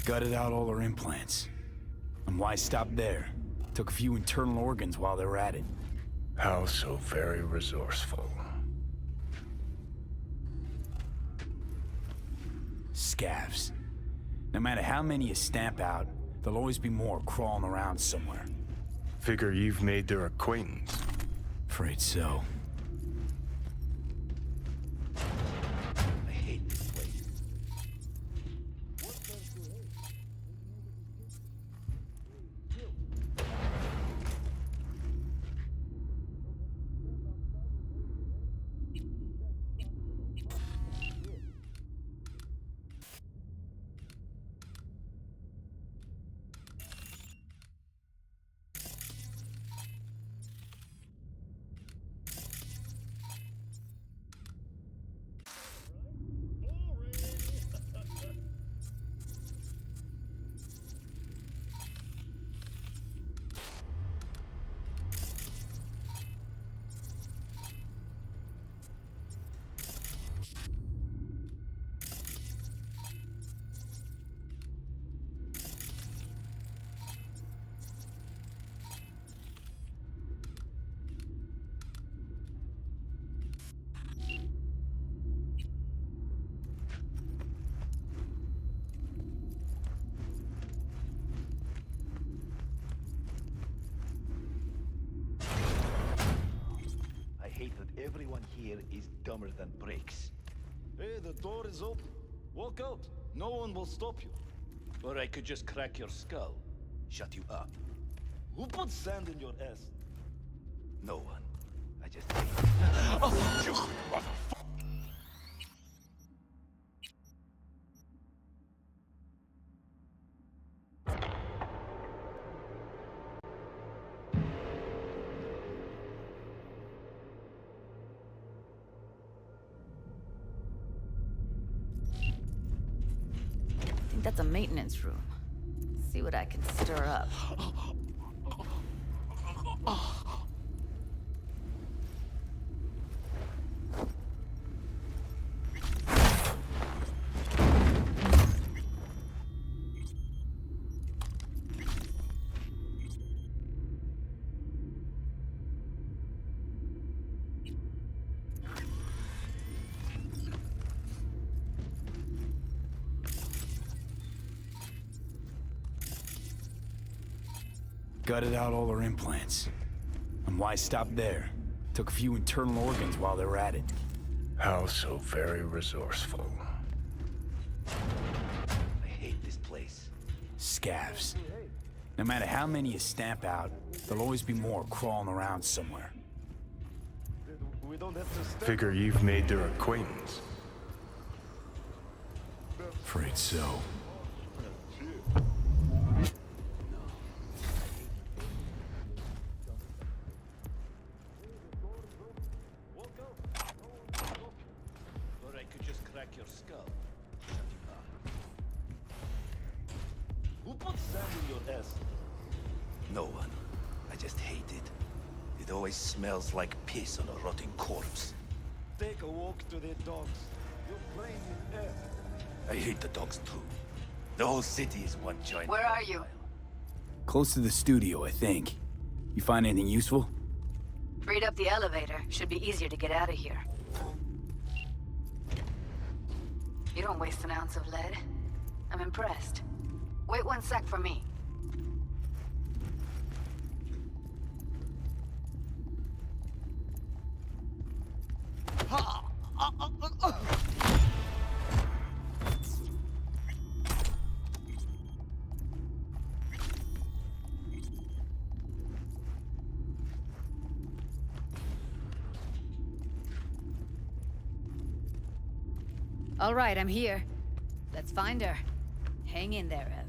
Gutted out all her implants. And why stop there? Took a few internal organs while they were at it. How so very resourceful. Scavs. No matter how many you stamp out, there'll always be more crawling around somewhere. Figure you've made their acquaintance. Afraid so. I hate this place. I hate that everyone here is dumber than bricks. Hey, the door is open. Walk out. No one will stop you. Or I could just crack your skull. Shut you up. Who put sand in your ass? No one. I just hate oh, you motherfucker. I think that's a maintenance room. See what I can stir up. Gutted out all her implants. And why stop there? Took a few internal organs while they were at it. How so very resourceful. I hate this place. Scavs. No matter how many you stamp out, there'll always be more crawling around somewhere. We don't have to stay. Figure you've made their acquaintance. Afraid so. Or I could just crack your skull. Shut you up. Who put sand in your ass? No one. I just hate it. It always smells like piss on a rotting corpse. Take a walk to the dogs. You're playing with air. I hate the dogs too. The whole city is one giant. Where are you? Close to the studio, I think. You find anything useful? Freed up the elevator. Should be easier to get out of here. You don't waste an ounce of lead. I'm impressed. Wait 1 sec for me. All right, I'm here. Let's find her. Hang in there, Ev.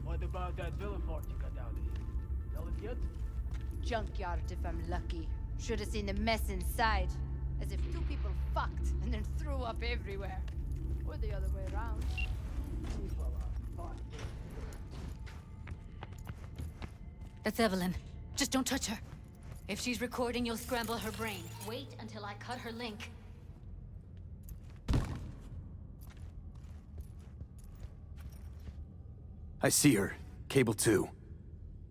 What about that villa fort you got out here? Sell it yet? Junkyard if I'm lucky. Should have seen the mess inside. As if two people fucked and then threw up everywhere. Or the other way around. People are fun. That's Evelyn. Just don't touch her. If she's recording, you'll scramble her brain. Wait until I cut her link. I see her. Cable 2.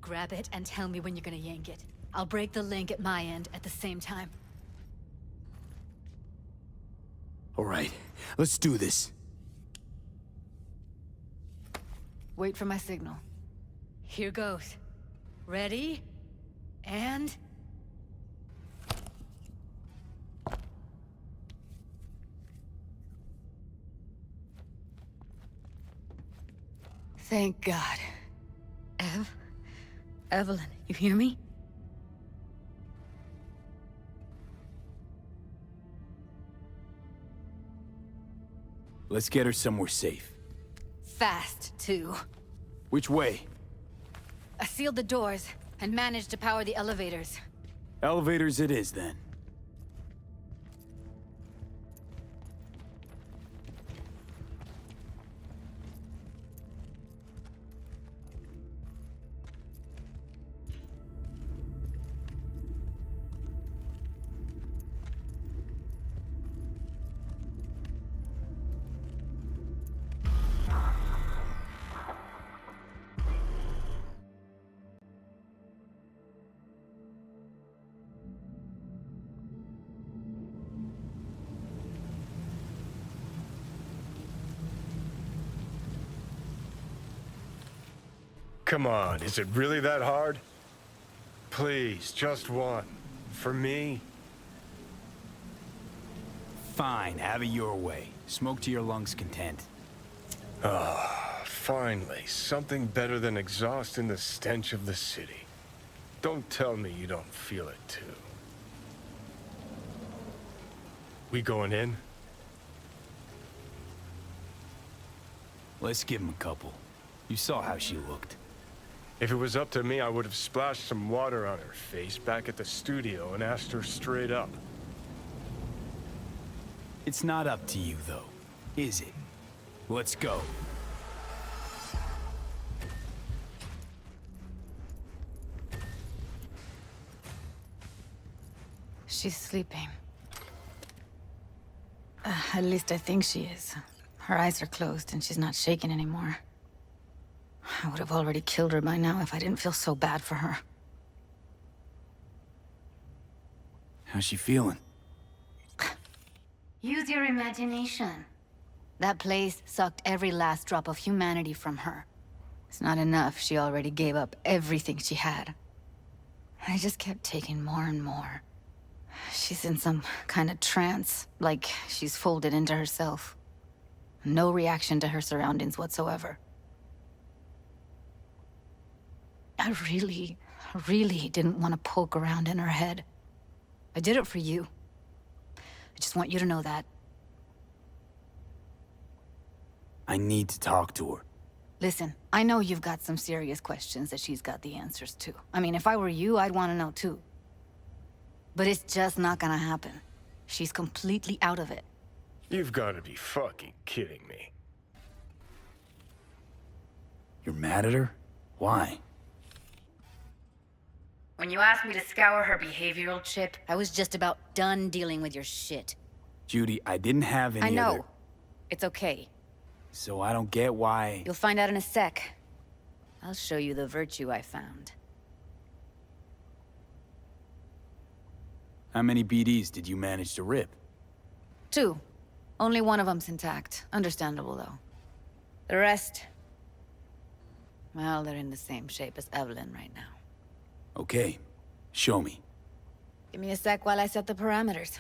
Grab it and tell me when you're gonna yank it. I'll break the link at my end at the same time. All right, let's do this. Wait for my signal. Here goes. Ready? And... Thank God. Evelyn, you hear me? Let's get her somewhere safe. Fast, too. Which way? I sealed the doors and managed to power the elevators. Elevators it is, then. Come on, is it really that hard? Please, just one. For me? Fine, have it your way. Smoke to your lungs' content. Ah, finally, something better than exhaust in the stench of the city. Don't tell me you don't feel it too. We going in? Let's give him a couple. You saw how she looked. If it was up to me, I would have splashed some water on her face back at the studio and asked her straight up. It's not up to you, though, is it? Let's go. She's sleeping. At least I think she is. Her eyes are closed and she's not shaking anymore. I would have already killed her by now if I didn't feel so bad for her. How's she feeling? Use your imagination. That place sucked every last drop of humanity from her. It's not enough. She already gave up everything she had. I just kept taking more and more. She's in some kind of trance, like she's folded into herself. No reaction to her surroundings whatsoever. I really didn't want to poke around in her head. I did it for you. I just want you to know that. I need to talk to her. Listen, I know you've got some serious questions that she's got the answers to. I mean, if I were you, I'd want to know too. But it's just not gonna happen. She's completely out of it. You've got to be fucking kidding me. You're mad at her? Why? When you asked me to scour her behavioral chip, I was just about done dealing with your shit. Judy, I didn't have any I know. other... It's okay. So I don't get why... You'll find out in a sec. I'll show you the virtue I found. How many BDs did you manage to rip? 2. Only one of them's intact. Understandable, though. The rest... well, they're in the same shape as Evelyn right now. Okay, show me. Give me a sec while I set the parameters.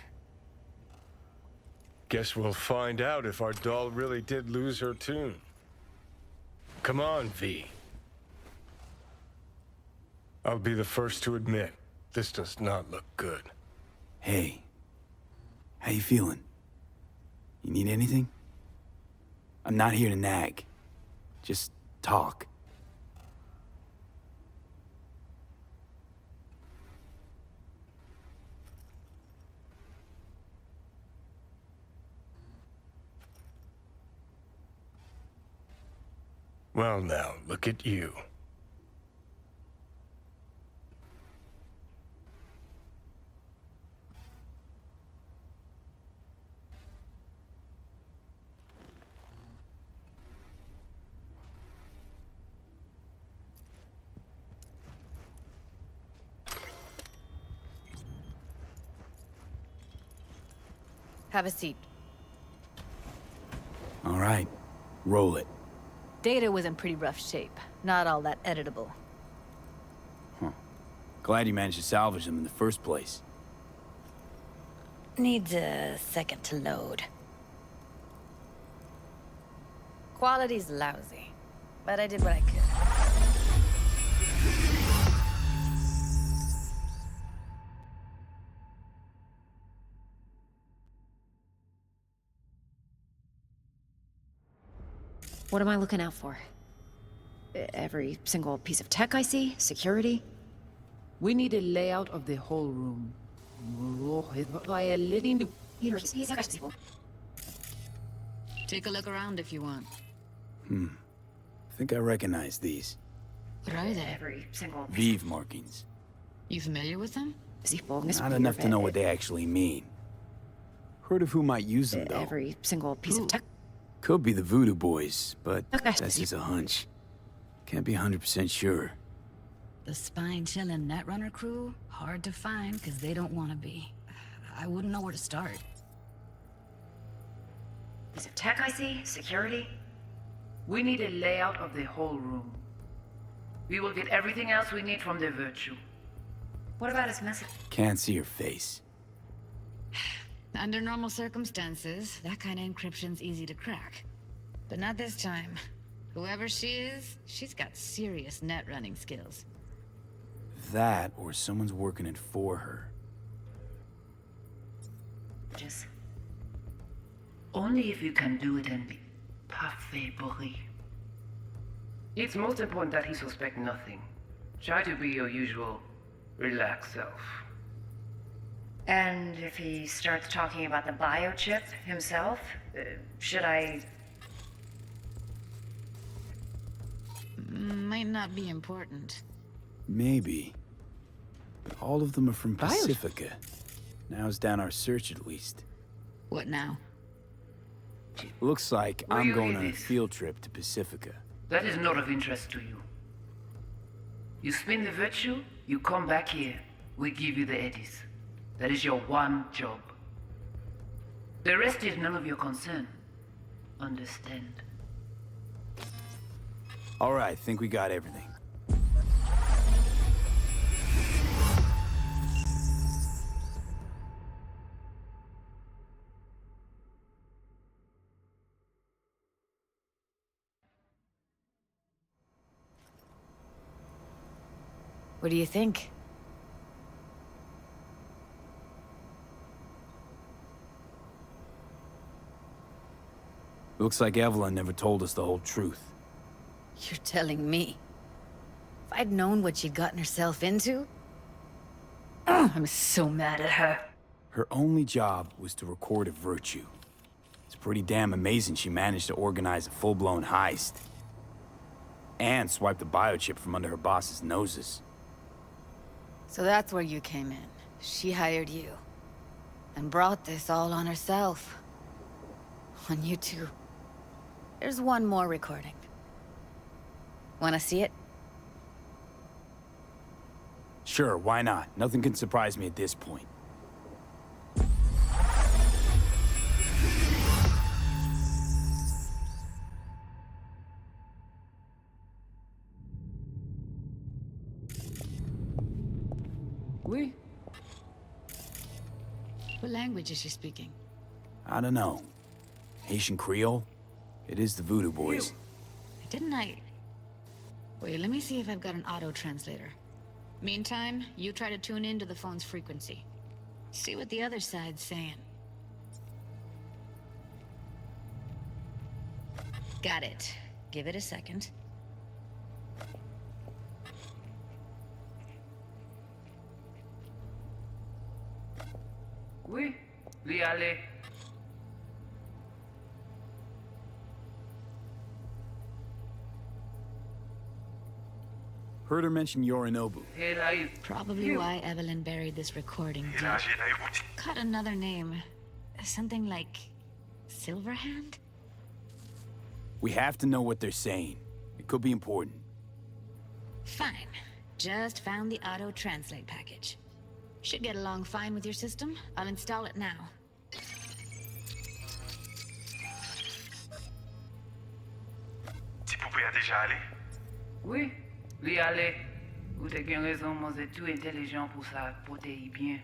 Guess we'll find out if our doll really did lose her tune. Come on, V. I'll be the first to admit, this does not look good. Hey, how you feeling? You need anything? I'm not here to nag. Just talk. Well now, look at you. Have a seat. All right, roll it. Data was in pretty rough shape. Not all that editable. Glad you managed to salvage them in the first place. Needs a second to load. Quality's lousy, but I did what I could. What am I looking out for? Every single piece of tech I see? Security? We need a layout of the whole room. Take a look around if you want. I think I recognize these. What are they? Every single Vive markings. You familiar with them? Not enough to know what they actually mean. Heard of who might use them, though. Every single piece of tech. Could be the Voodoo Boys, but that's just a hunch. Can't be 100% sure. The spine-chilling Netrunner crew? Hard to find, because they don't want to be. I wouldn't know where to start. Piece of tech I see? Security? We need a layout of the whole room. We will get everything else we need from the Virtue. What about his message? Can't see her face. Under normal circumstances, that kind of encryption's easy to crack. But not this time. Whoever she is, she's got serious net running skills. That, or someone's working it for her. Just Only if you can do it and be parfait bourré. It's most important that he suspect nothing. Try to be your usual, relaxed self. And if he starts talking about the biochip himself, should I... Might not be important. Maybe. But all of them are from Pacifica. Now's down our search at least. What now? Looks like Where I'm you going hear on a this? field trip to Pacifica. That is not of interest to you. You spin the Virtue, you come back here. We give you the eddies. That is your one job. The rest is none of your concern. Understand? All right, think we got everything. What do you think? Looks like Evelyn never told us the whole truth. You're telling me? If I'd known what she'd gotten herself into... I'm so mad at her. Her only job was to record a Virtue. It's pretty damn amazing she managed to organize a full-blown heist. And swipe the biochip from under her boss's noses. So that's where you came in. She hired you. And brought this all on herself. On you two. There's one more recording. Wanna see it? Sure, why not? Nothing can surprise me at this point. Oui. What language is she speaking? I don't know. Haitian Creole? It is the Voodoo Boys. Didn't I... Wait, let me see if I've got an auto-translator. Meantime, you try to tune into the phone's frequency. See what the other side's saying. Got it. Give it a second. Oui, lui aller. Heard her mention Yorinobu. Probably why Evelyn buried this recording deep. Cut another name. Something like... Silverhand? We have to know what they're saying. It could be important. Fine. Just found the auto-translate package. Should get along fine with your system. I'll install it now. Tu pouvais déjà aller? Oui, lui aller. Ou t'as qu'une raison, moi c'est tout intelligent pour ça, pour t'y bien.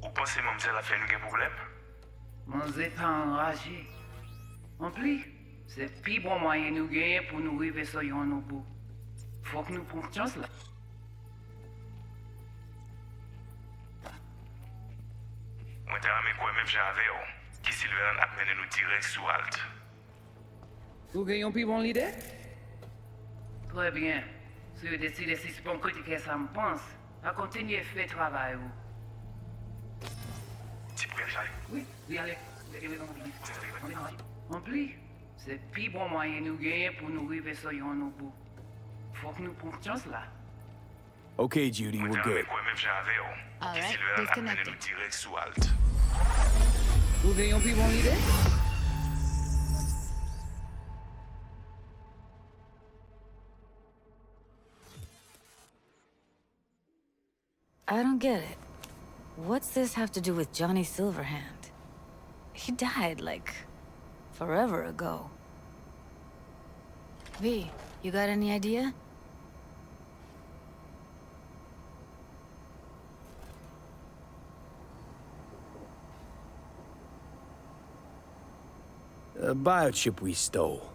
Ou pensez mademoiselle a fait un problème? Moi c'est pas enragé. En plus, c'est le plus bon moyen nous gagner pour nous arriver sur nos bout. Faut que nous prenions chance là. Moi t'ai ramé quoi même j'avais qui Sylvain a mené nous direct sous Alt. Vous gagnez un plus bon leader? Très bien. Si vous décidez si c'est bon côté ça me pense, à continuer à faire travail. Tu pouvais déjà aller? Oui, oui, allez. En plus, c'est le plus bon moyen nous gagner pour nous arriver sur nos bout. Faut que nous prenions chance là. Okay, Judy, we're good. All right, disconnected. Direct sous Alt. Vous gagnez un plus bon leader? I don't get it. What's this have to do with Johnny Silverhand? He died, like, forever ago. V, you got any idea? A biochip we stole.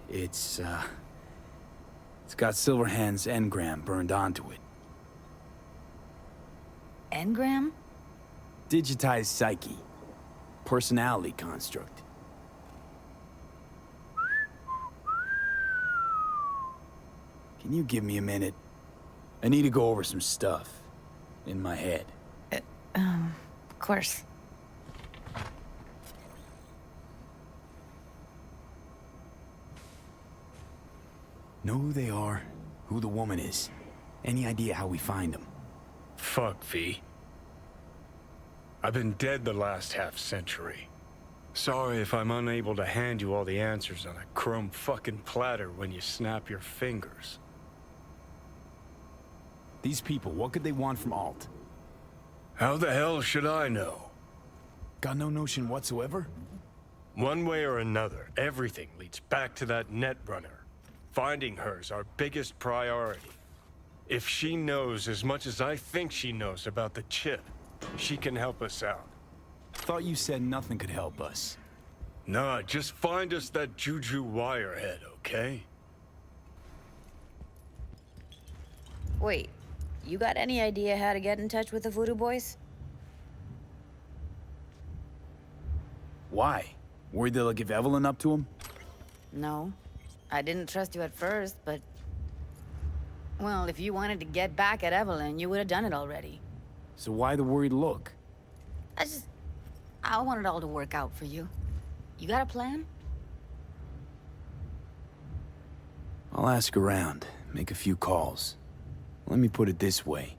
It's got Silverhand's engram burned onto it. Engram? Digitized psyche. Personality construct. Can you give me a minute? I need to go over some stuff. In my head. Of course. Know who they are, who the woman is. Any idea how we find them? Fuck, V. I've been dead the last half-century. Sorry if I'm unable to hand you all the answers on a chrome fucking platter when you snap your fingers. These people, what could they want from Alt? How the hell should I know? Got no notion whatsoever? One way or another, everything leads back to that Netrunner. Finding her's our biggest priority. If she knows as much as I think she knows about the chip, she can help us out. Thought you said nothing could help us. Nah, just find us that Juju wirehead, okay? Wait, you got any idea how to get in touch with the Voodoo Boys? Why? Worried they'll give Evelyn up to him? No. I didn't trust you at first, but... Well, if you wanted to get back at Evelyn, you would have done it already. So why the worried look? I want it all to work out for you. You got a plan? I'll ask around, make a few calls. Let me put it this way.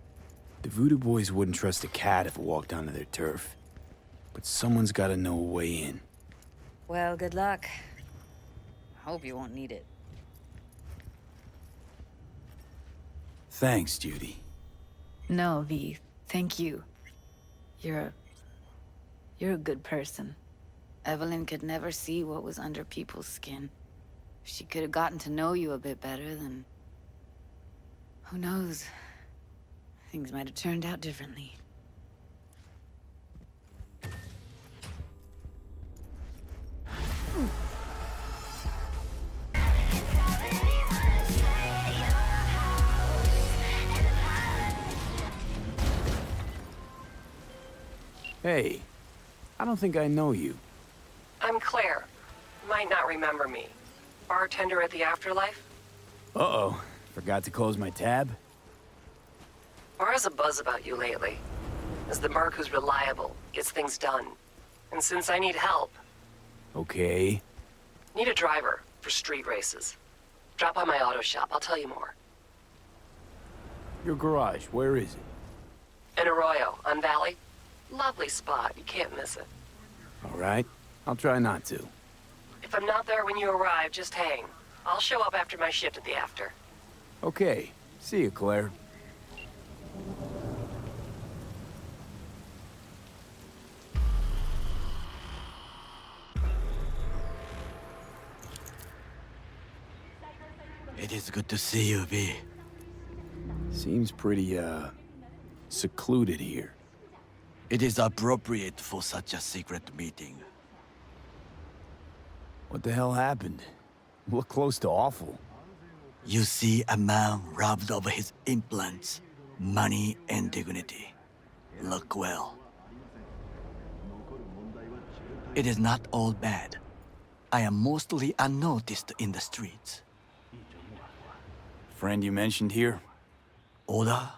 The Voodoo Boys wouldn't trust a cat if it walked onto their turf. But someone's gotta know a way in. Well, good luck. Hope you won't need it. Thanks, Judy. No, V. Thank you. You're a good person. Evelyn could never see what was under people's skin. If she could have gotten to know you a bit better, then... Who knows? Things might have turned out differently. Hey, I don't think I know you. I'm Claire. Might not remember me. Bartender at the Afterlife? Uh-oh. Forgot to close my tab? Bar has a buzz about you lately. As the merc who's reliable, gets things done. And since I need help... Okay. Need a driver for street races. Drop by my auto shop, I'll tell you more. Your garage, where is it? In Arroyo, on Valley. Lovely spot, you can't miss it. All right. I'll try not to. If I'm not there when you arrive, just hang. I'll show up after my shift at the after. Okay. See you, Claire. It is good to see you, V. Seems pretty, secluded here. It is appropriate for such a secret meeting. What the hell happened? Look close to awful. You see a man robbed of his implants, money and dignity. Look well. It is not all bad. I am mostly unnoticed in the streets. Friend you mentioned here? Oda?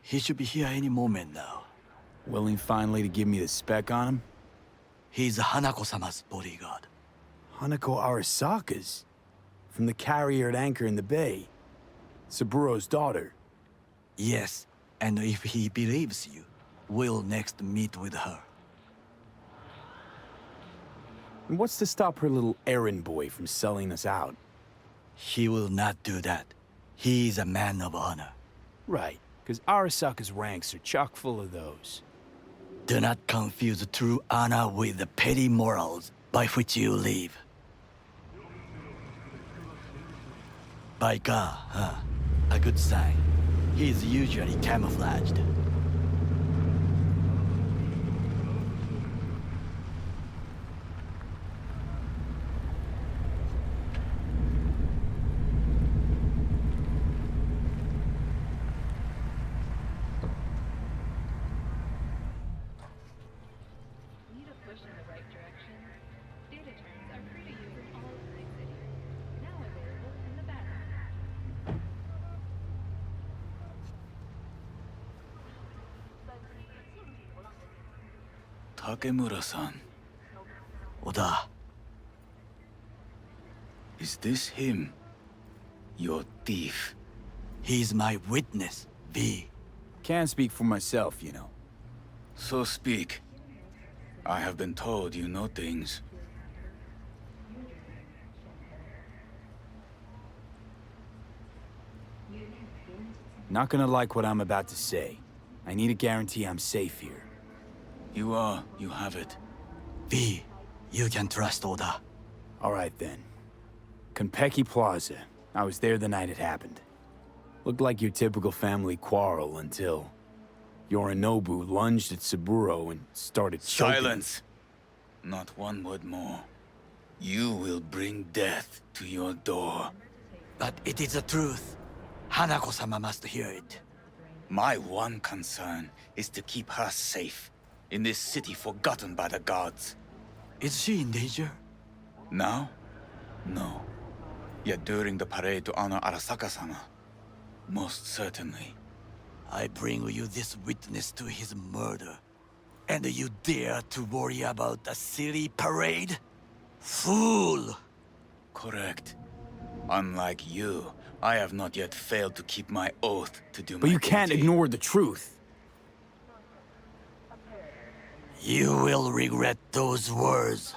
He should be here any moment now. Willing finally to give me the spec on him? He's Hanako-sama's bodyguard. Hanako Arasaka's? From the carrier at anchor in the bay. Saburo's daughter. Yes, and if he believes you, we'll next meet with her. And what's to stop her little errand boy from selling us out? He will not do that. He is a man of honor. Right, because Arasaka's ranks are chock full of those. Do not confuse true honor with the petty morals by which you live. By God, huh? A good sign. He is usually camouflaged. Takemura-san. Oda. Is this him? Your thief? He's my witness, V. Can't speak for myself, you know. So speak. I have been told you know things. Not gonna like what I'm about to say. I need a guarantee I'm safe here. You have it. V, you can trust Oda. All right then. Konpeki Plaza. I was there the night it happened. Looked like your typical family quarrel until Yorinobu lunged at Saburo and started choking. Silence! Not one word more. You will bring death to your door. But it is the truth. Hanako-sama must hear it. My one concern is to keep her safe. In this city forgotten by the gods. Is she in danger? Now? No. Yet during the parade to honor Arasaka-sama, most certainly. I bring you this witness to his murder. And you dare to worry about a silly parade? Fool! Correct. Unlike you, I have not yet failed to keep my oath to do my But you can't duty. ignore the truth. You will regret those words.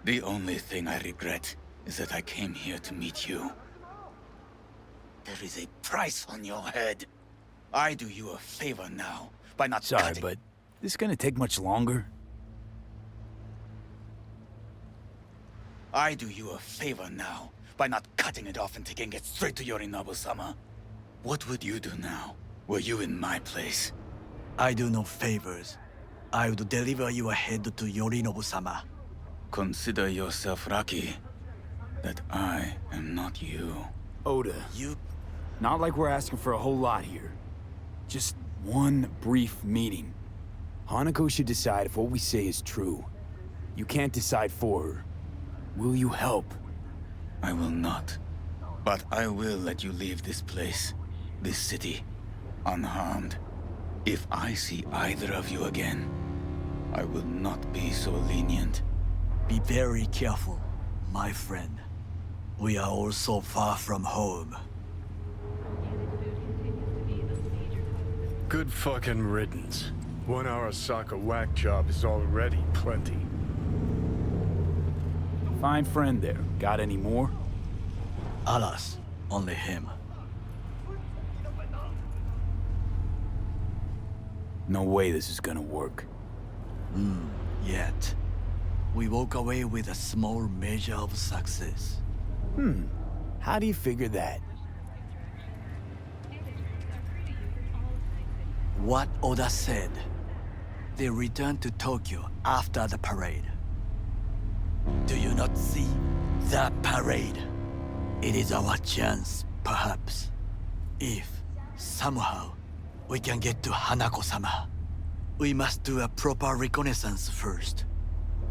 The only thing I regret is that I came here to meet you. There is a price on your head. I do you a favor now by not Sorry, cutting. but this gonna take much longer? I do you a favor now by not cutting it off and taking it straight to Yorinobu-sama. What would you do now, were you in my place? I do no favors. I would deliver your head to Yorinobu-sama. Consider yourself lucky that I am not you. Oda, not like we're asking for a whole lot here. Just one brief meeting. Hanako should decide if what we say is true. You can't decide for her. Will you help? I will not. But I will let you leave this place, this city, unharmed. If I see either of you again, I will not be so lenient. Be very careful, my friend. We are all so far from home. Good fucking riddance. 1 Arasaka whack job is already plenty. Fine friend there. Got any more? Alas, only him. No way this is gonna work. Yet. We walk away with a small measure of success. How do you figure that? What Oda said. They returned to Tokyo after the parade. Do you not see that parade? It is our chance, perhaps. If, somehow, we can get to Hanako-sama. We must do a proper reconnaissance first.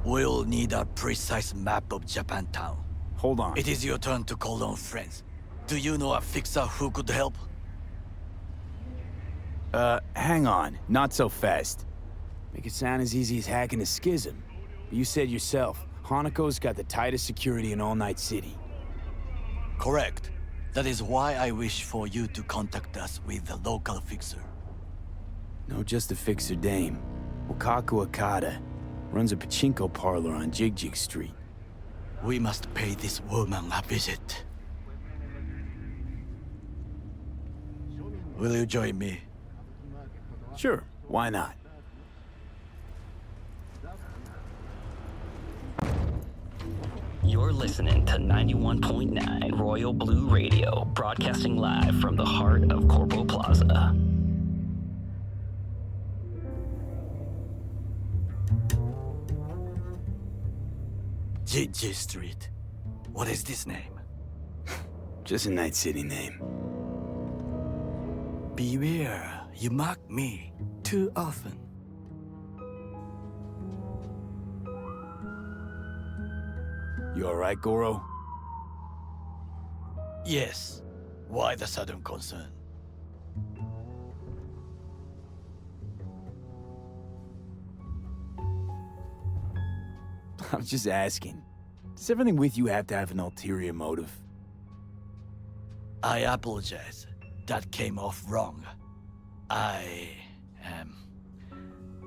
We'll need a precise map of Japantown. Hold on. It is your turn to call on friends. Do you know a fixer who could help? Hang on. Not so fast. Make it sound as easy as hacking a schism. You said yourself, Hanako's got the tightest security in all Night City. Correct. That is why I wish for you to contact us with the local fixer. No, just a fixer dame. Wakaku Akata. Runs a pachinko parlor on Jig Street. We must pay this woman a visit. Will you join me? Sure, why not? You're listening to 91.9 Royal Blue Radio, broadcasting live from the heart of Corpo Plaza. Jig Street. What is this name? Just a Night City name. Beware, you mock me too often. You alright, Goro? Yes. Why the sudden concern? I was just asking. Does everything with you have to have an ulterior motive? I apologize. That came off wrong. I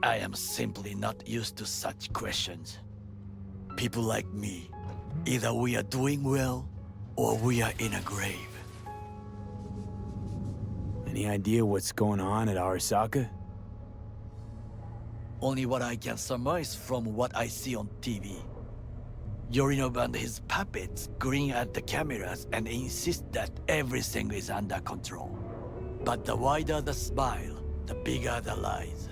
am simply not used to such questions. People like me, either we are doing well, or we are in a grave. Any idea what's going on at Arasaka? Only what I can surmise from what I see on TV. Yorinobu and his puppets grin at the cameras and insist that everything is under control. But the wider the smile, the bigger the lies.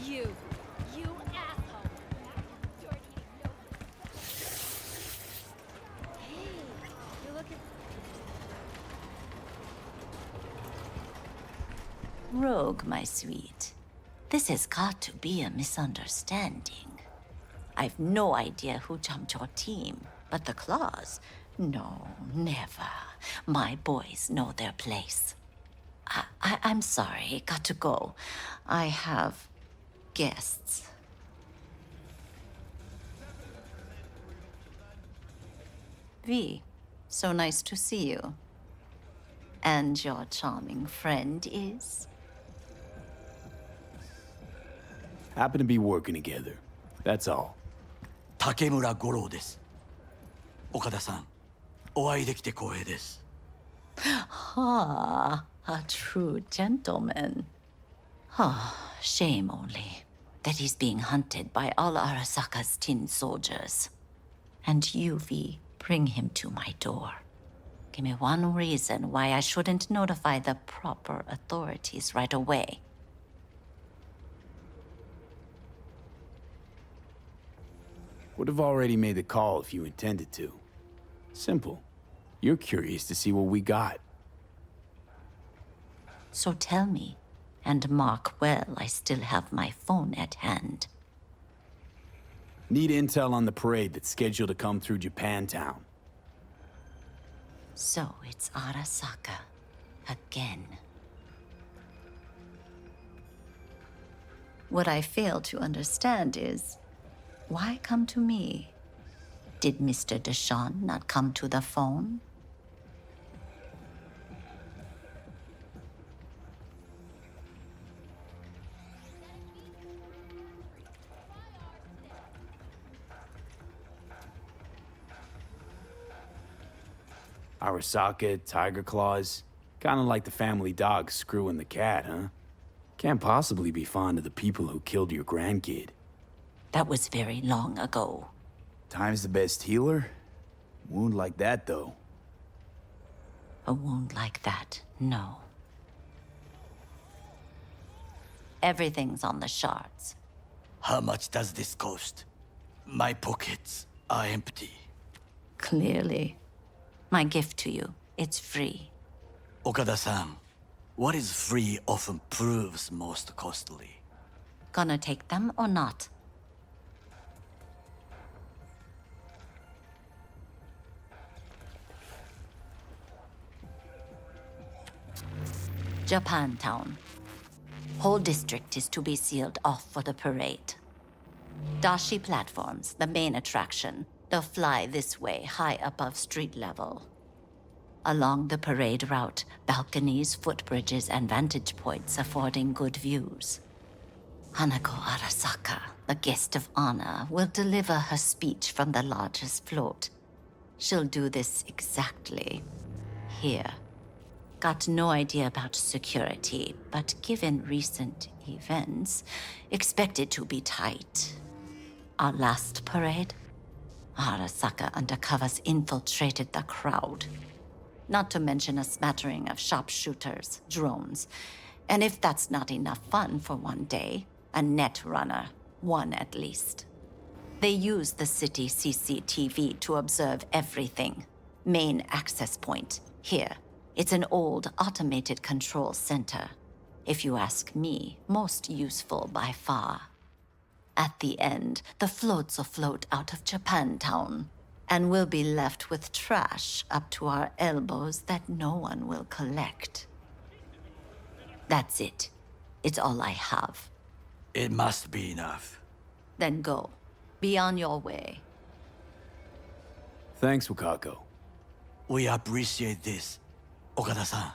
You asshole! Hey, you looking... Rogue, my sweet. This has got to be a misunderstanding. I've no idea who jumped your team, but the Claws? No, never. My boys know their place. I'm sorry, got to go. I have guests. V, so nice to see you. And your charming friend is? Happen to be working together. That's all. Takemura Goro です。岡田さん、お会いできて光栄です。 Ah, a true gentleman. Oh, shame only that he's being hunted by all Arasaka's tin soldiers. And you, V, bring him to my door. Give me one reason why I shouldn't notify the proper authorities right away. Would have already made the call if you intended to. Simple. You're curious to see what we got. So tell me, and mark well I still have my phone at hand. Need intel on the parade that's scheduled to come through Japantown. So it's Arasaka again. What I fail to understand is, why come to me? Did Mr. Deshawn not come to the phone? Arasaka, Tiger Claws. Kinda like the family dog screwing the cat, huh? Can't possibly be fond of the people who killed your grandkid. That was very long ago. Time's the best healer? Wound like that, though. A wound like that, no. Everything's on the shards. How much does this cost? My pockets are empty. Clearly. My gift to you, it's free. Okada-san, what is free often proves most costly. Gonna take them or not? Japantown. Whole district is to be sealed off for the parade. Dashi platforms, the main attraction. They'll fly this way, high above street level. Along the parade route, balconies, footbridges, and vantage points affording good views. Hanako Arasaka, the guest of honor, will deliver her speech from the largest float. She'll do this exactly here. Got no idea about security, but given recent events, expect it to be tight. Our last parade? Arasaka undercovers infiltrated the crowd. Not to mention a smattering of sharpshooters, drones, and if that's not enough fun for one day, a net runner, one at least. They use the city CCTV to observe everything. Main access point, here. It's an old automated control center. If you ask me, most useful by far. At the end, the floats will float out of Japantown, and we'll be left with trash up to our elbows that no one will collect. That's it. It's all I have. It must be enough. Then go. Be on your way. Thanks, Wakako. We appreciate this, Okada-san.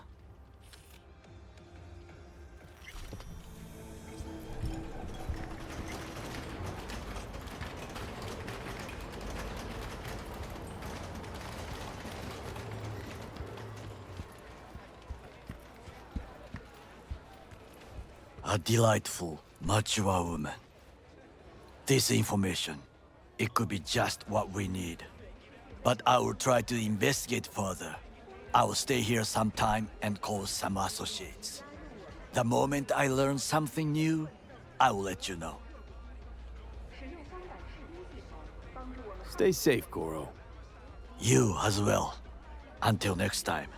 A delightful, mature woman. This information, it could be just what we need. But I will try to investigate further. I will stay here some time and call some associates. The moment I learn something new, I will let you know. Stay safe, Goro. You as well. Until next time.